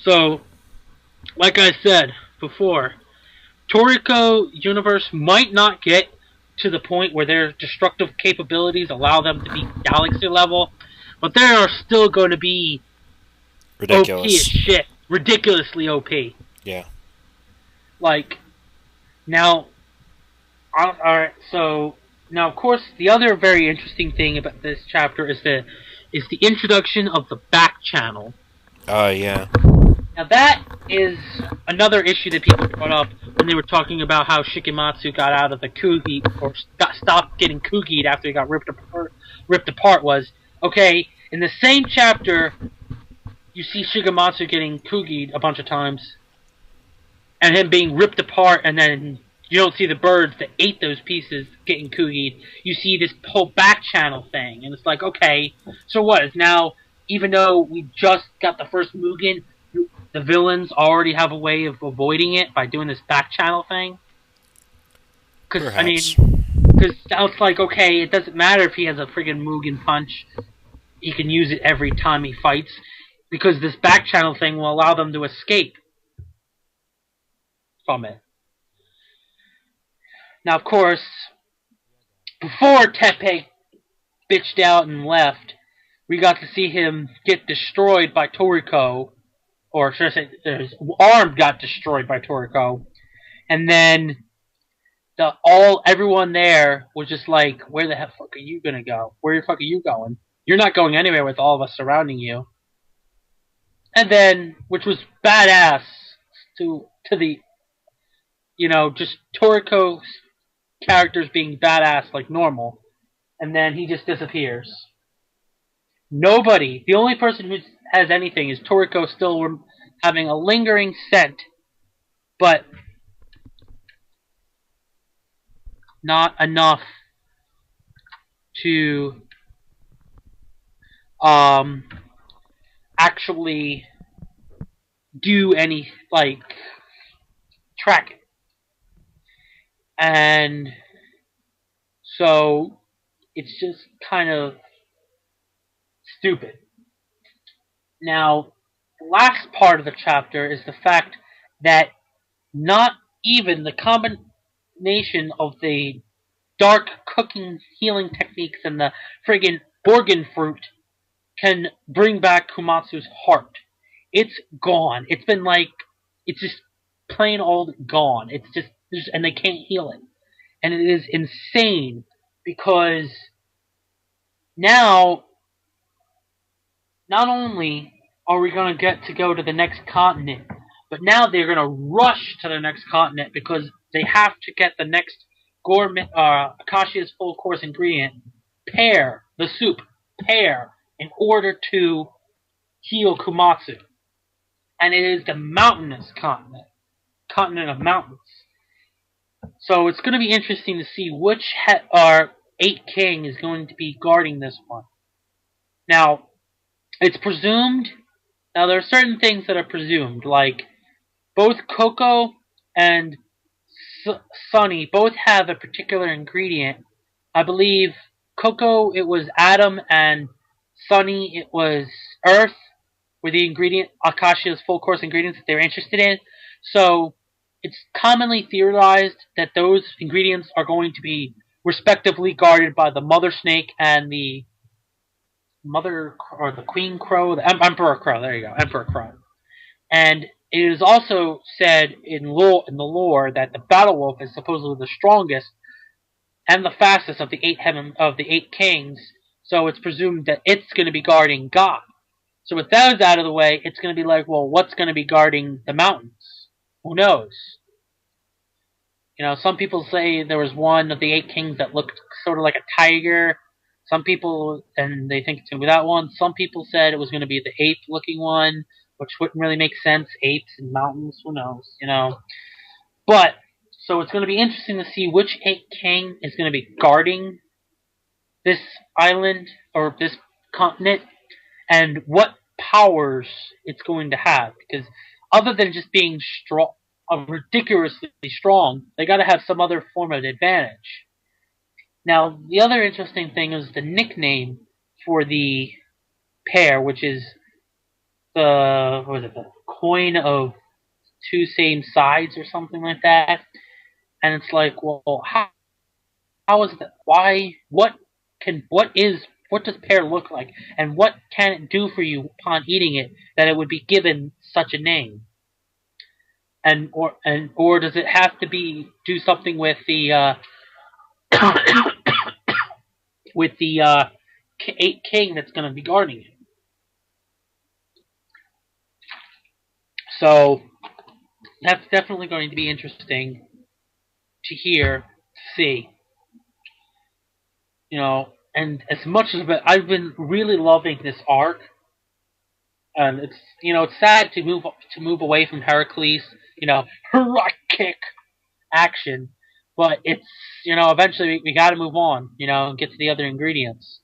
So, like I said before, Toriko universe might not get to the point where their destructive capabilities allow them to be galaxy level, but they are still going to be OP as Ridiculous. shit. Ridiculously OP. Yeah. Like, now, alright, so, now of course, the other very interesting thing about this chapter is the introduction of the back channel. Yeah. Now that is another issue that people brought up when they were talking about how Shigematsu got out of the Kugi, or stopped getting Kugi'd after he got ripped apart. Was, okay, in the same chapter, you see Shigematsu getting Kugi'd a bunch of times, and him being ripped apart, and then you don't see the birds that ate those pieces getting Kugi'd. You see this whole back channel thing, and it's like, okay, so what? Is now, even though we just got the first Mugen, the villains already have a way of avoiding it by doing this back channel thing? Because, I mean, Perhaps. because now it's like, okay, it doesn't matter if he has a friggin' Mugen punch. He can use it every time he fights, because this back channel thing will allow them to escape from it. Now, of course, before Teppei bitched out and left, we got to see him get destroyed by Toriko, or should I say, his arm got destroyed by Toriko, and then everyone there was just like, "Where the fuck are you gonna go? Where the fuck are you going? You're not going anywhere with all of us surrounding you." And then, which was badass to the, just Toriko's characters being badass like normal, and then he just disappears. Nobody, the only person who has anything is Toriko, still having a lingering scent, but not enough to um actually do any, like, track it. And so it's just kind of stupid. Now, the last part of the chapter is the fact that not even the combination of the dark cooking healing techniques and the friggin' Borgin fruit can bring back Kumatsu's heart. It's gone. It's been like, it's just plain old gone. It's just, and they can't heal it. And it is insane, because now not only are we going to get to go to the next continent, but now they're going to rush to the next continent because they have to get the next gourmet Akashia's full course ingredient, pear, the soup, pear, in order to heal Kumatsu. And it is the mountainous continent, continent of mountains. So it's going to be interesting to see which our 8 king is going to be guarding this one. Now, it's presumed. Now, there are certain things that are presumed, like both Coco and Sunny both have a particular ingredient. I believe Coco, it was Adam, and Sunny, it was Earth, were the ingredient, Akashia's full course ingredients that they were interested in. So, it's commonly theorized that those ingredients are going to be respectively guarded by the Mother Snake and the Mother, or the Queen Crow, the Emperor Crow, there you go, Emperor Crow. And it is also said in the lore that the Battle Wolf is supposedly the strongest and the fastest of the 8 kings. So it's presumed that it's going to be guarding God. So with those out of the way, it's going to be like, well, what's going to be guarding the mountains? Who knows? You know, some people say there was one of the 8 kings that looked sort of like a tiger. Some people, and they think it's going to be that one. Some people said it was going to be the ape-looking one, which wouldn't really make sense. Apes and mountains, who knows, you know. But, so it's going to be interesting to see which 8 king is going to be guarding this island, or this continent, and what powers it's going to have. Because other than just being strong, ridiculously strong, they got to have some other form of advantage. Now, the other interesting thing is the nickname for the pair, which is the coin of 2 same sides or something like that. And it's like, well, how is that? Why? What does pear look like, and what can it do for you upon eating it that it would be given such a name? Or does it have to do something with the with the 8 king that's going to be guarding it? So that's definitely going to be interesting to hear, to see. You know, and as much as I've been really loving this arc, and it's sad to move away from Heracles, heroic kick action, but it's eventually we got to move on, and get to the other ingredients.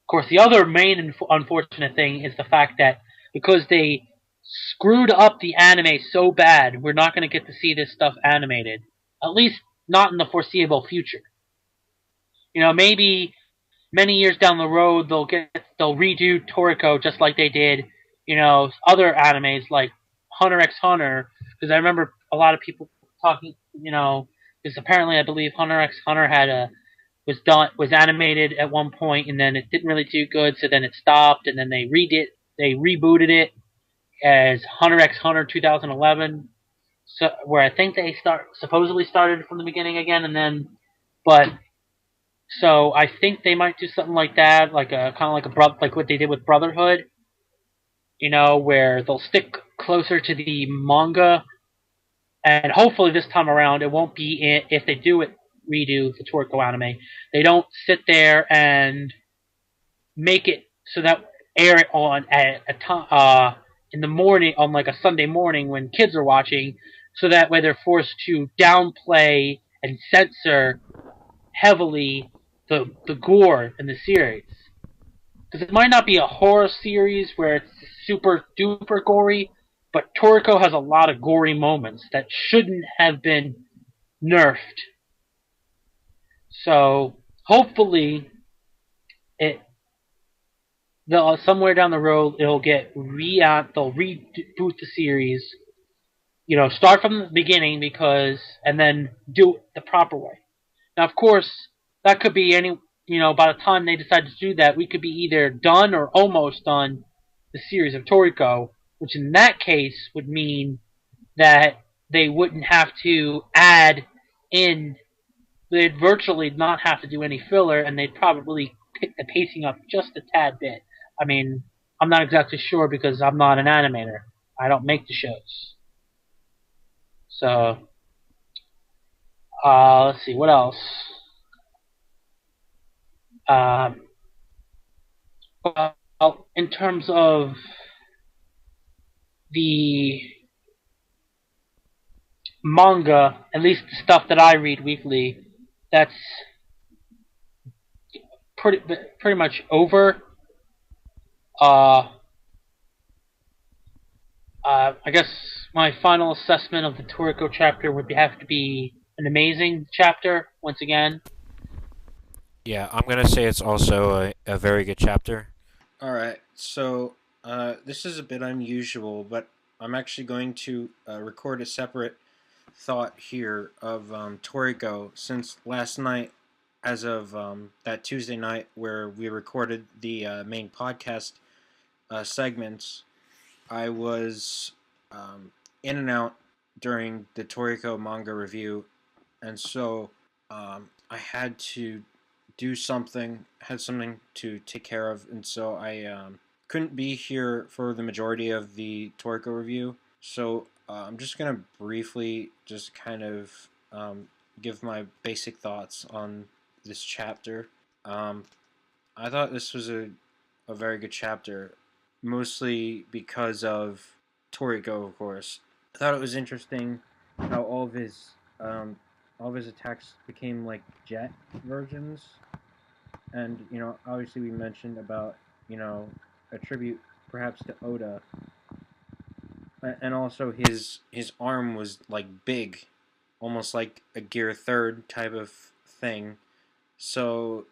Of course, the other main unfortunate thing is the fact that because they screwed up the anime so bad, we're not going to get to see this stuff animated, at least not in the foreseeable future. Maybe many years down the road they'll redo Toriko just like they did, other animes like Hunter x Hunter, because I remember a lot of people talking, because apparently I believe Hunter x Hunter was animated at one point, and then it didn't really do good, so then it stopped, and then they rebooted it as Hunter x Hunter 2011, so where I think they supposedly started from the beginning again, so I think they might do something like that, like like what they did with Brotherhood, where they'll stick closer to the manga, and hopefully this time around it won't be if they redo the Toriko anime, they don't sit there and make it so that air it on at a time in the morning on like a Sunday morning when kids are watching, so that way they're forced to downplay and censor heavily the gore in the series. Because it might not be a horror series where it's super duper gory, but Toriko has a lot of gory moments that shouldn't have been nerfed. So hopefully somewhere down the road they'll reboot the series, start from the beginning and then do it the proper way. Now, of course, that could be by the time they decide to do that, we could be either done or almost done the series of Toriko, which in that case would mean that they wouldn't have to they'd virtually not have to do any filler, and they'd probably pick the pacing up just a tad bit. I mean, I'm not exactly sure because I'm not an animator. I don't make the shows. So, let's see, what else? Um, well, in terms of the manga, at least the stuff that I read weekly, that's pretty pretty much over. Uh, I guess my final assessment of the Toriko chapter would have to be an amazing chapter once again. Yeah, I'm gonna say it's also a very good chapter. Alright, so this is a bit unusual, but I'm actually going to record a separate thought here of Toriko, since last night, as of that Tuesday night where we recorded the main podcast segments, I was in and out during the Toriko manga review, and so I had to do something, had something to take care of, and so I couldn't be here for the majority of the Toriko review. So I'm just gonna briefly just kind of give my basic thoughts on this chapter. Um, I thought this was a very good chapter, mostly because of Toriko, of course. I thought it was interesting how um, all of his attacks became like jet versions, and obviously we mentioned about a tribute perhaps to Oda, and also his arm was like big, almost like a Gear Third type of thing. So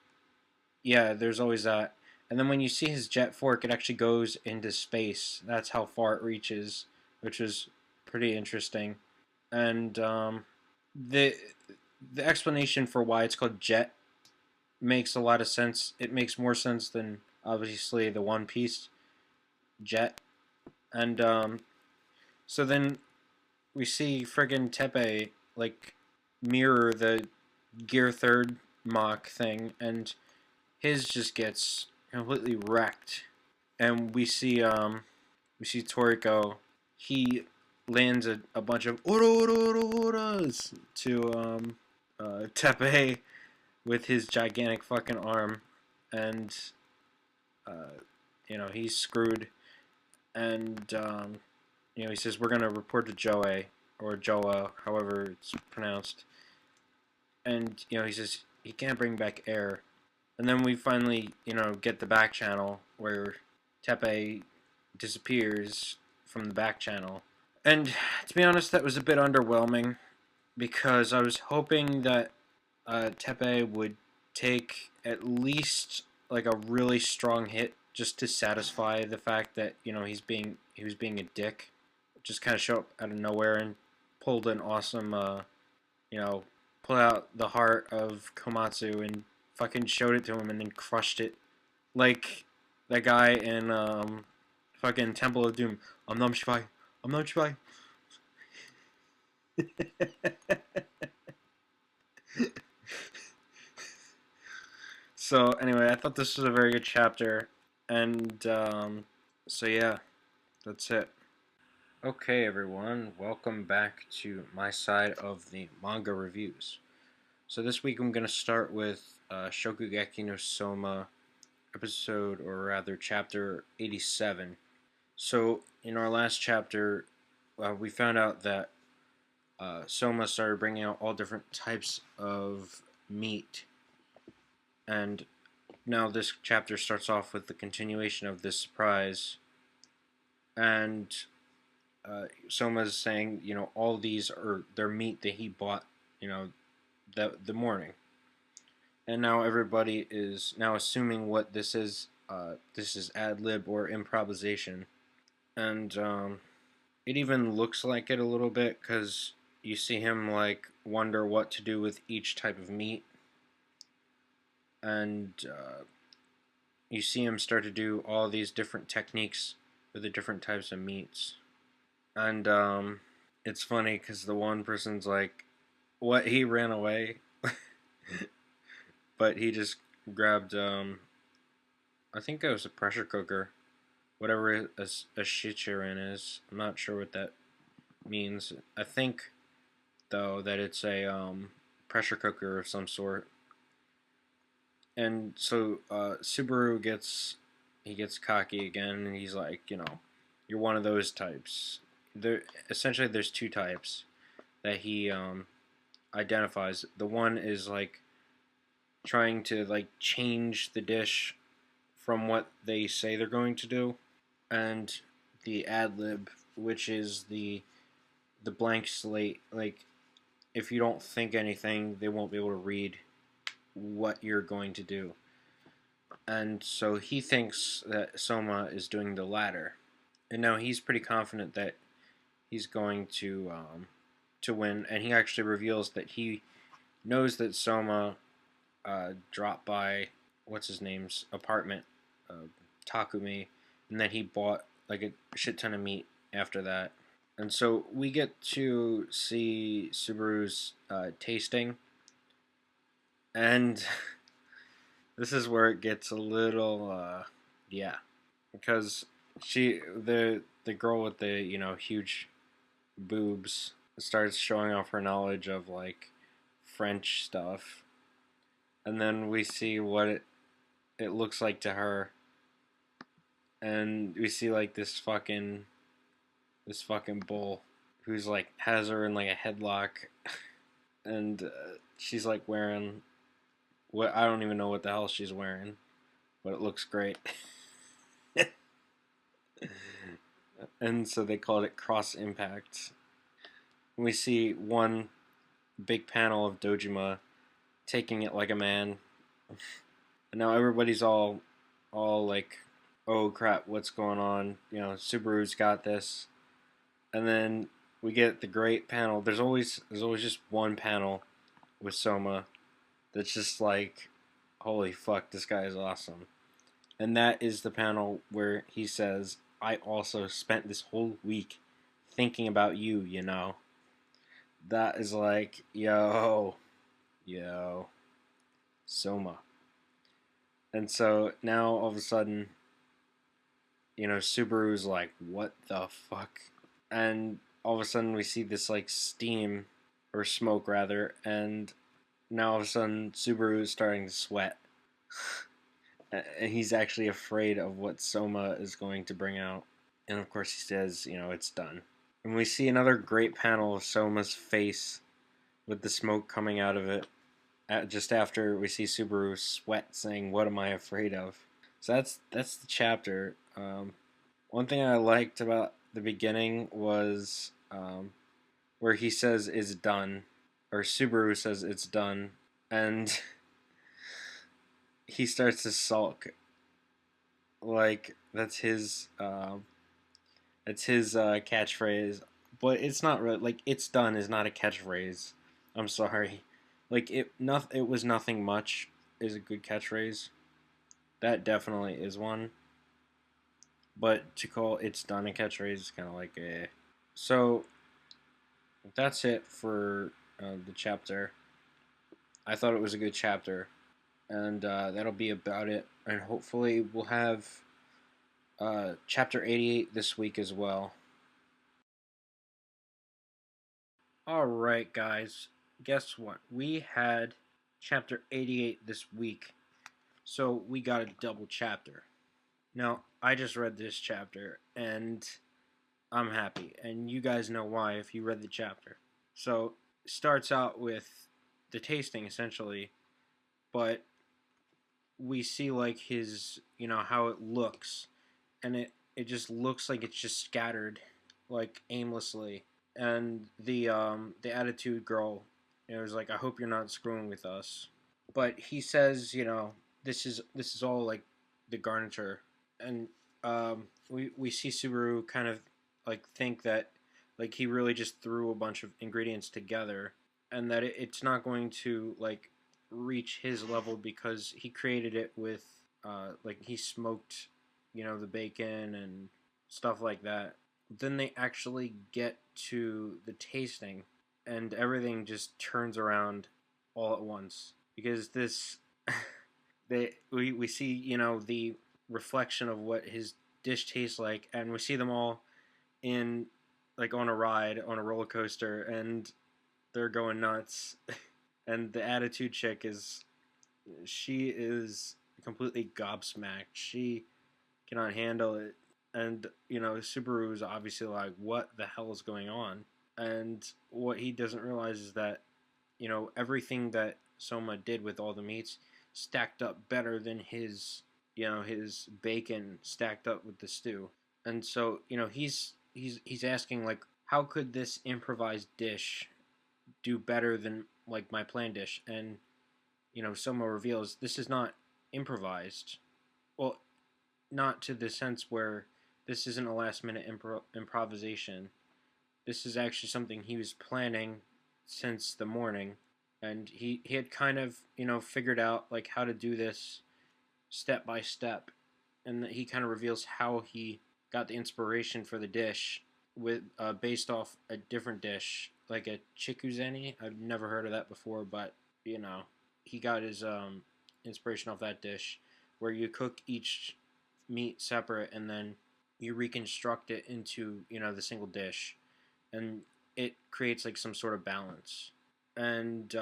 yeah, there's always that. And then when you see his jet fork, it actually goes into space. That's how far it reaches, which is pretty interesting. And the the explanation for why it's called jet makes a lot of sense. It makes more sense than obviously the One Piece jet. And so then we see friggin' Tepe like mirror the Gear Third Mach thing, and his just gets completely wrecked. And we see Toriko. He lands a bunch of oras to Tepe with his gigantic fucking arm, and uh, he's screwed. And he says we're gonna report to Joe or Joa, however it's pronounced. And he says he can't bring back air. And then we finally get the back channel where Tepe disappears from the back channel. And to be honest, that was a bit underwhelming because I was hoping that Tepe would take at least like a really strong hit just to satisfy the fact that he was being a dick. Just kind of show up out of nowhere and pulled an awesome you know pulled out the heart of Komatsu and fucking showed it to him and then crushed it like that guy in fucking Temple of Doom. I'm Nam Shivai. I'm Nam Shivai. So anyway, I thought this was a very good chapter, and so yeah, that's it. Okay, everyone, welcome back to my side of the manga reviews. So this week I'm gonna start with Shokugeki no Soma episode, or rather, chapter 87. So in our last chapter, we found out that Soma started bringing out all different types of meat, and now this chapter starts off with the continuation of this surprise, and Soma's saying, all these are their meat that he bought, the morning, and now everybody is now assuming what this is. This is ad lib or improvisation, and it even looks like it a little bit because you see him like wonder what to do with each type of meat, and you see him start to do all these different techniques with the different types of meats. And it's funny because the one person's like, what, he ran away? But he just grabbed, I think it was a pressure cooker, whatever a shichirin is. I'm not sure what that means. I think though that it's a pressure cooker of some sort. And so Subaru gets cocky again, and he's like, you're one of those types. There's two types that he identifies. The one is like trying to like change the dish from what they say they're going to do, and the ad lib, which is the blank slate. Like if you don't think anything, they won't be able to read what you're going to do. And so he thinks that Souma is doing the latter, and now he's pretty confident that he's going to win. And he actually reveals that he knows that Souma dropped by what's his name's apartment, Takumi, and that he bought like a shit ton of meat after that. And so we get to see Subaru's tasting, and this is where it gets a little yeah, because the girl with the huge boobs starts showing off her knowledge of like French stuff, and then we see what it looks like to her, and we see like this fucking bull who's like has her in like a headlock, and she's like wearing what I don't even know what the hell she's wearing, but it looks great. And so they called it Cross Impact. We see one big panel of Dojima taking it like a man. And now everybody's all like, oh crap, what's going on? Subaru's got this. And then we get the great panel. There's always just one panel with Souma that's just like, holy fuck, this guy is awesome. And that is the panel where he says, I also spent this whole week thinking about you, That is like, yo, Souma. And so now all of a sudden, Subaru's like, what the fuck? And all of a sudden we see this like steam, or smoke rather, and now all of a sudden Subaru is starting to sweat. And he's actually afraid of what Souma is going to bring out. And of course he says, it's done. And we see another great panel of Souma's face with the smoke coming out of it. Just after we see Subaru sweat saying, what am I afraid of? So that's the chapter. One thing I liked about the beginning was where he says it's done. Or Subaru says it's done. And he starts to sulk. Like that's his catchphrase, but it's not really like it's done is not a catchphrase. I'm sorry, like it was nothing much is a good catchphrase. That definitely is one, but to call it's done a catchphrase is kind of like a. So that's it for the chapter. I thought it was a good chapter, and that'll be about it. And hopefully we'll have chapter 88 this week as well. Alright, guys. Guess what? We had chapter 88 this week. So we got a double chapter. Now, I just read this chapter, and I'm happy. And you guys know why if you read the chapter. So, starts out with the tasting, essentially. But we see, like, his, how it looks. And it just looks like it's just scattered, like, aimlessly. And the attitude girl, was like, I hope you're not screwing with us. But he says, this is all like the garniture, and we see Subaru kind of like think that like he really just threw a bunch of ingredients together, and that it's not going to like reach his level because he created it with like he smoked, the bacon and stuff like that. Then they actually get to the tasting, and everything just turns around all at once because this we see the reflection of what his dish tastes like, and we see them all in like on a ride on a roller coaster, and they're going nuts. And the attitude chick she is completely gobsmacked. She cannot handle it. And, Subaru is obviously like, what the hell is going on? And what he doesn't realize is that, everything that Souma did with all the meats stacked up better than his bacon stacked up with the stew. And so, he's asking, like, how could this improvised dish do better than, like, my planned dish? And, Souma reveals this is not improvised. Well, not to the sense where this isn't a last minute improvisation. This is actually something he was planning since the morning, and he had kind of figured out like how to do this step by step, and he kind of reveals how he got the inspiration for the dish with based off a different dish like a chikuzeni. I've never heard of that before, but he got his inspiration off that dish where you cook each meat separate and then you reconstruct it into the single dish, and it creates like some sort of balance. And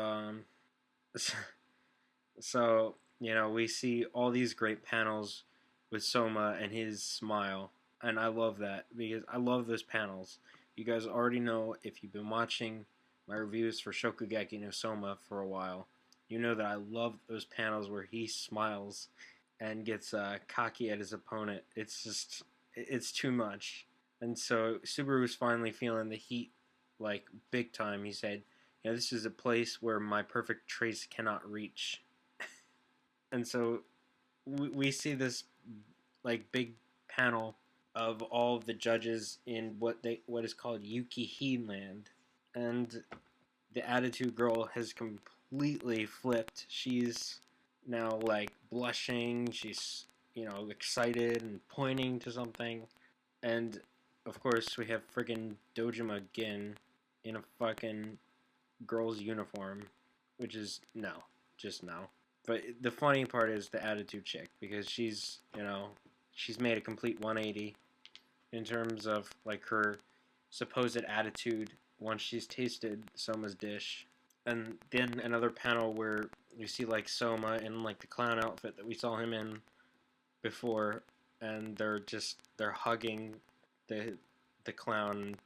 so we see all these great panels with Souma and his smile, and I love that because I love those panels. You guys already know, if you've been watching my reviews for Shokugeki no Souma for a while, you know that I love those panels where he smiles and gets cocky at his opponent. It's too much. And so Subaru's finally feeling the heat, like, big time. He said, this is a place where my perfect trace cannot reach. And so we see this, like, big panel of all of the judges in what is called Yuki Land. And the attitude girl has completely flipped. She's now like blushing, she's excited and pointing to something, and of course we have friggin' Dojima Gin in a fucking girl's uniform, which is just no. But the funny part is the attitude chick, because she's made a complete 180 in terms of like her supposed attitude once she's tasted Soma's dish. And then another panel where you see like Souma in like the clown outfit that we saw him in before, and they're hugging the clown.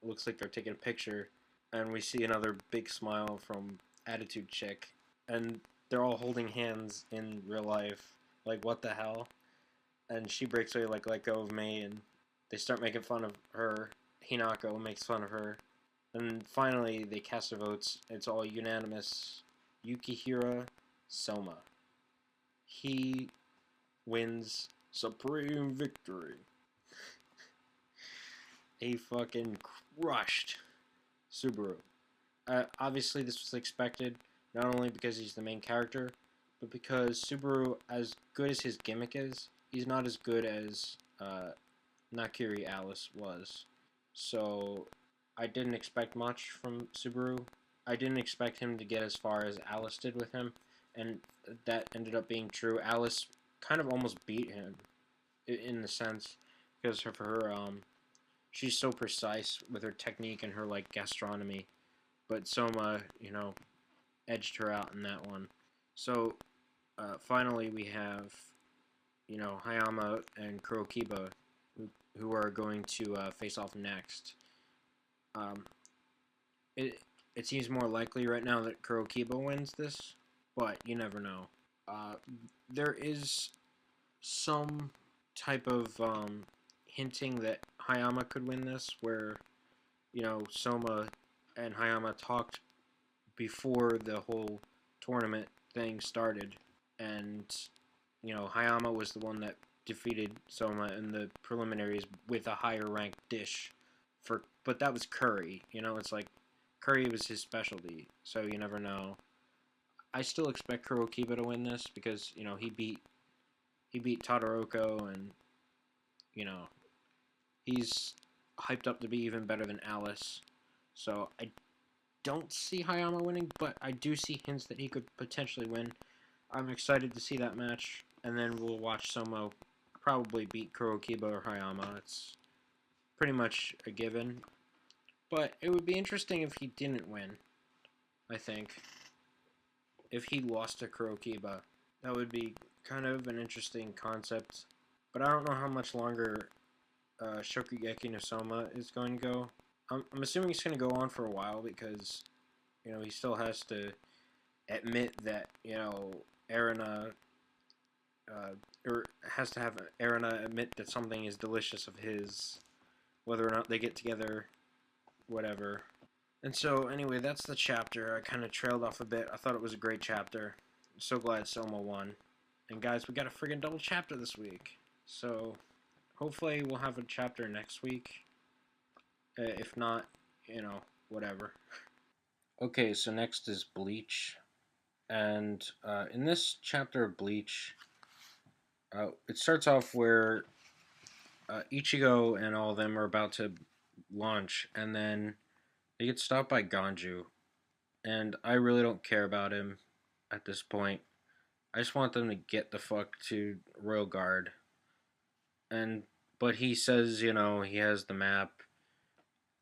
It looks like they're taking a picture, and we see another big smile from Attitude Chick, and they're all holding hands in real life. Like, what the hell? And she breaks away like, let go of me, and they start making fun of her. Hinako makes fun of her. And finally, they cast their votes. It's all unanimous. Yukihira Souma. He wins supreme victory. He fucking crushed Subaru. Obviously, this was expected, not only because he's the main character, but because Subaru, as good as his gimmick is, he's not as good as Nakiri Alice was. So I didn't expect much from Subaru. I didn't expect him to get as far as Alice did with him, and that ended up being true. Alice kind of almost beat him, in the sense, because of her, she's so precise with her technique and her, like, gastronomy. But Souma, edged her out in that one. So, finally we have, Hayama and Kurokiba, who are going to face off next. It seems more likely right now that Kurokiba wins this, but you never know. There is some type of hinting that Hayama could win this, where Souma and Hayama talked before the whole tournament thing started, and Hayama was the one that defeated Souma in the preliminaries with a higher ranked dish. But that was curry. It's like curry was his specialty, so you never know. I still expect Kurokiba to win this because he beat Todoroki, and he's hyped up to be even better than Alice. So I don't see Hayama winning, but I do see hints that he could potentially win. I'm excited to see that match, and then we'll watch Souma probably beat Kurokiba or Hayama. It's pretty much a given. But it would be interesting if he didn't win, I think. If he lost to Kurokiba. That would be kind of an interesting concept. But I don't know how much longer Shokugeki no Soma is going to go. I'm assuming it's going to go on for a while because, he still has to admit that, Erina, or has to have Erina admit that something is delicious of his, whether or not they get together, whatever. And so, anyway, that's the chapter. I kind of trailed off a bit. I thought it was a great chapter. I'm so glad Soma won. And guys, we got a friggin' double chapter this week. So, hopefully we'll have a chapter next week. If not, whatever. Okay, so next is Bleach. And in this chapter of Bleach, it starts off where Ichigo and all of them are about to launch, and then they get stopped by Ganju. And I really don't care about him at this point. I just want them to get the fuck to Royal Guard. But he says, he has the map.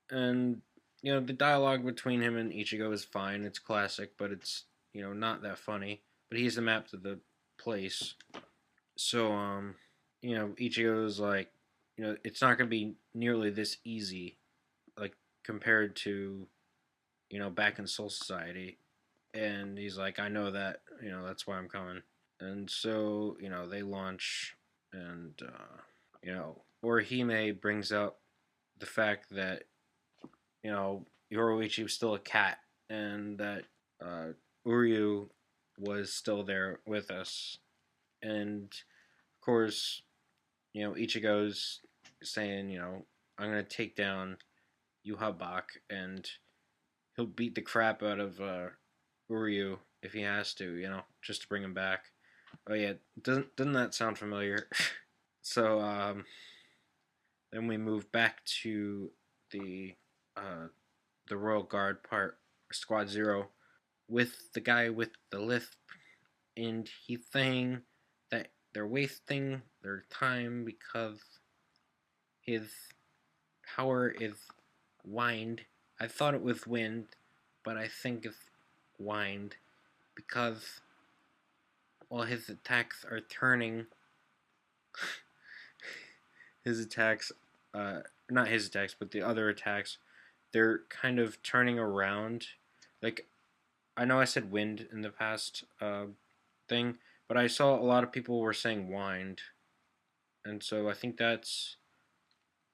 And, the dialogue between him and Ichigo is fine. It's classic, but it's, not that funny. But he has the map to the place. So, Ichigo's like, it's not going to be nearly this easy, like, compared to, back in Soul Society. And he's like, I know that, that's why I'm coming. And so, they launch, and, Orihime brings up the fact that, Yoruichi was still a cat, and that Uryu was still there with us. And, of course, Ichigo's saying, I'm going to take down Yuhabak, and he'll beat the crap out of Uryu if he has to, just to bring him back. Oh yeah, doesn't that sound familiar? So then we move back to the Royal Guard part, Squad Zero, with the guy with the lisp, and he's saying that they're wasting their time because his power is wind. I thought it was wind, but I think it's wind because all his attacks are turning. His attacks, not his attacks, but the other attacks, they're kind of turning around. Like, I know I said wind in the past thing, but I saw a lot of people were saying wind. And so I think that's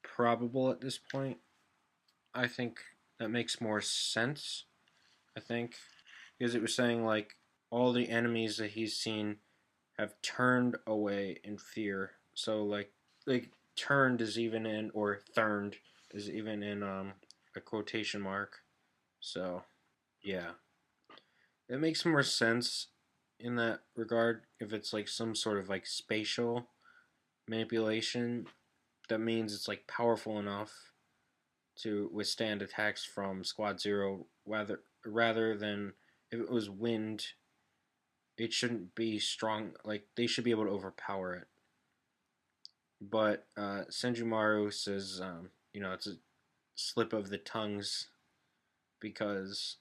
probable at this point. I think that makes more sense. I think. Because it was saying, like, all the enemies that he's seen have turned away in fear. So, like turned is even in, or thurned is even in a quotation mark. So, yeah. It makes more sense in that regard if it's like some sort of like spatial manipulation. That means it's like powerful enough to withstand attacks from Squad Zero rather than if it was wind, it shouldn't be strong. Like, they should be able to overpower it. But Senjumaru says, it's a slip of the tongues because,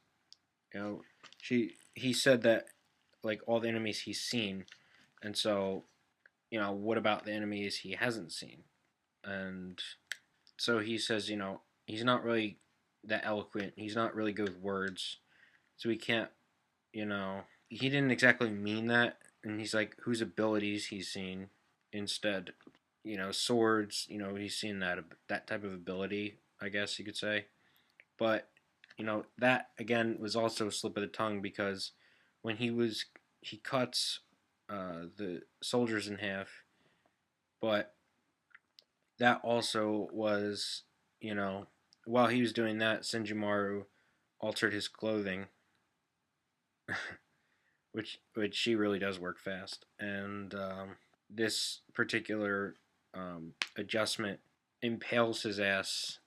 he said that, like, all the enemies he's seen, and so, what about the enemies he hasn't seen? And so he says, he's not really that eloquent. He's not really good with words, so he can't, he didn't exactly mean that. And he's like, whose abilities he's seen instead. Swords, he's seen that type of ability, I guess you could say. But, that, again, was also a slip of the tongue because when he cuts the soldiers in half, but that also was, while he was doing that, Senjumaru altered his clothing, which she really does work fast. And this particular adjustment impales his ass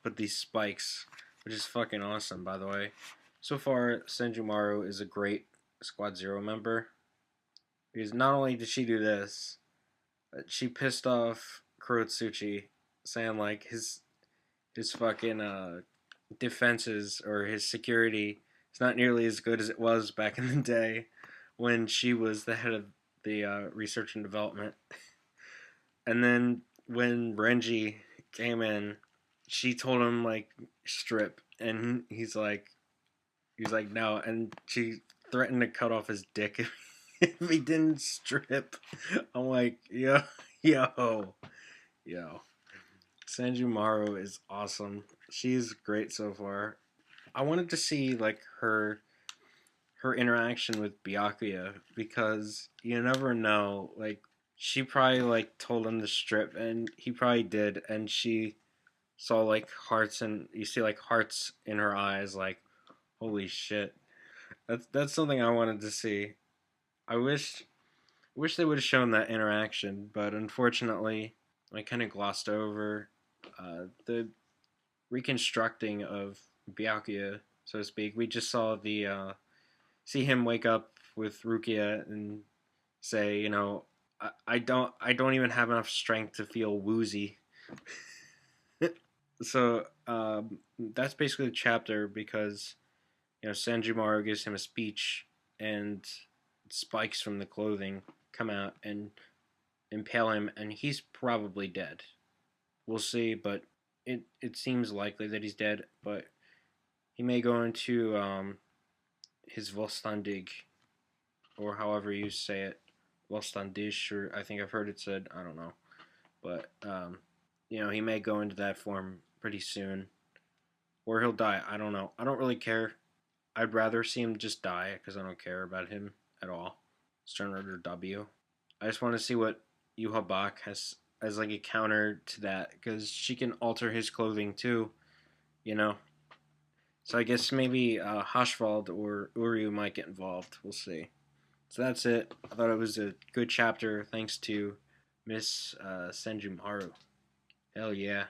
with these spikes, which is fucking awesome, by the way. So far, Senjumaru is a great Squad Zero member, because not only did she do this, She pissed off Kurotsuchi, saying like his fucking defenses or his security is not nearly as good as it was back in the day when she was the head of the research and development. And then when Renji came in, she told him like strip, and he's like no, and she threatened to cut off his dick if he didn't strip. I'm like yo. Sanjumaru is awesome. She's great so far. I wanted to see like her interaction with Byakuya because you never know. Like she probably like told him to strip, and he probably did, and she saw like hearts, and you see like hearts in her eyes. Like holy shit, that's something I wanted to see. I wish they would have shown that interaction, but unfortunately, I kind of glossed over the reconstructing of Byakuya, so to speak. We just saw the see him wake up with Rukia and say, you know, I don't even have enough strength to feel woozy. So that's basically the chapter because Sanjumaru gives him a speech and spikes from the clothing come out and impale him, and he's probably dead. We'll see, but it seems likely that he's dead. But he may go into his Vostandig, or however you say it, Vostandish, or I think I've heard it said. I don't know, but he may go into that form pretty soon, or he'll die. I don't know. I don't really care. I'd rather see him just die because I don't care about him at all. Stern Rider W. I just want to see what Yuha Bach has as like a counter to that because she can alter his clothing too, you know. So I guess maybe Hashvald or Uryu might get involved. We'll see. So that's it. I thought it was a good chapter thanks to Miss Senjumaru. Hell yeah.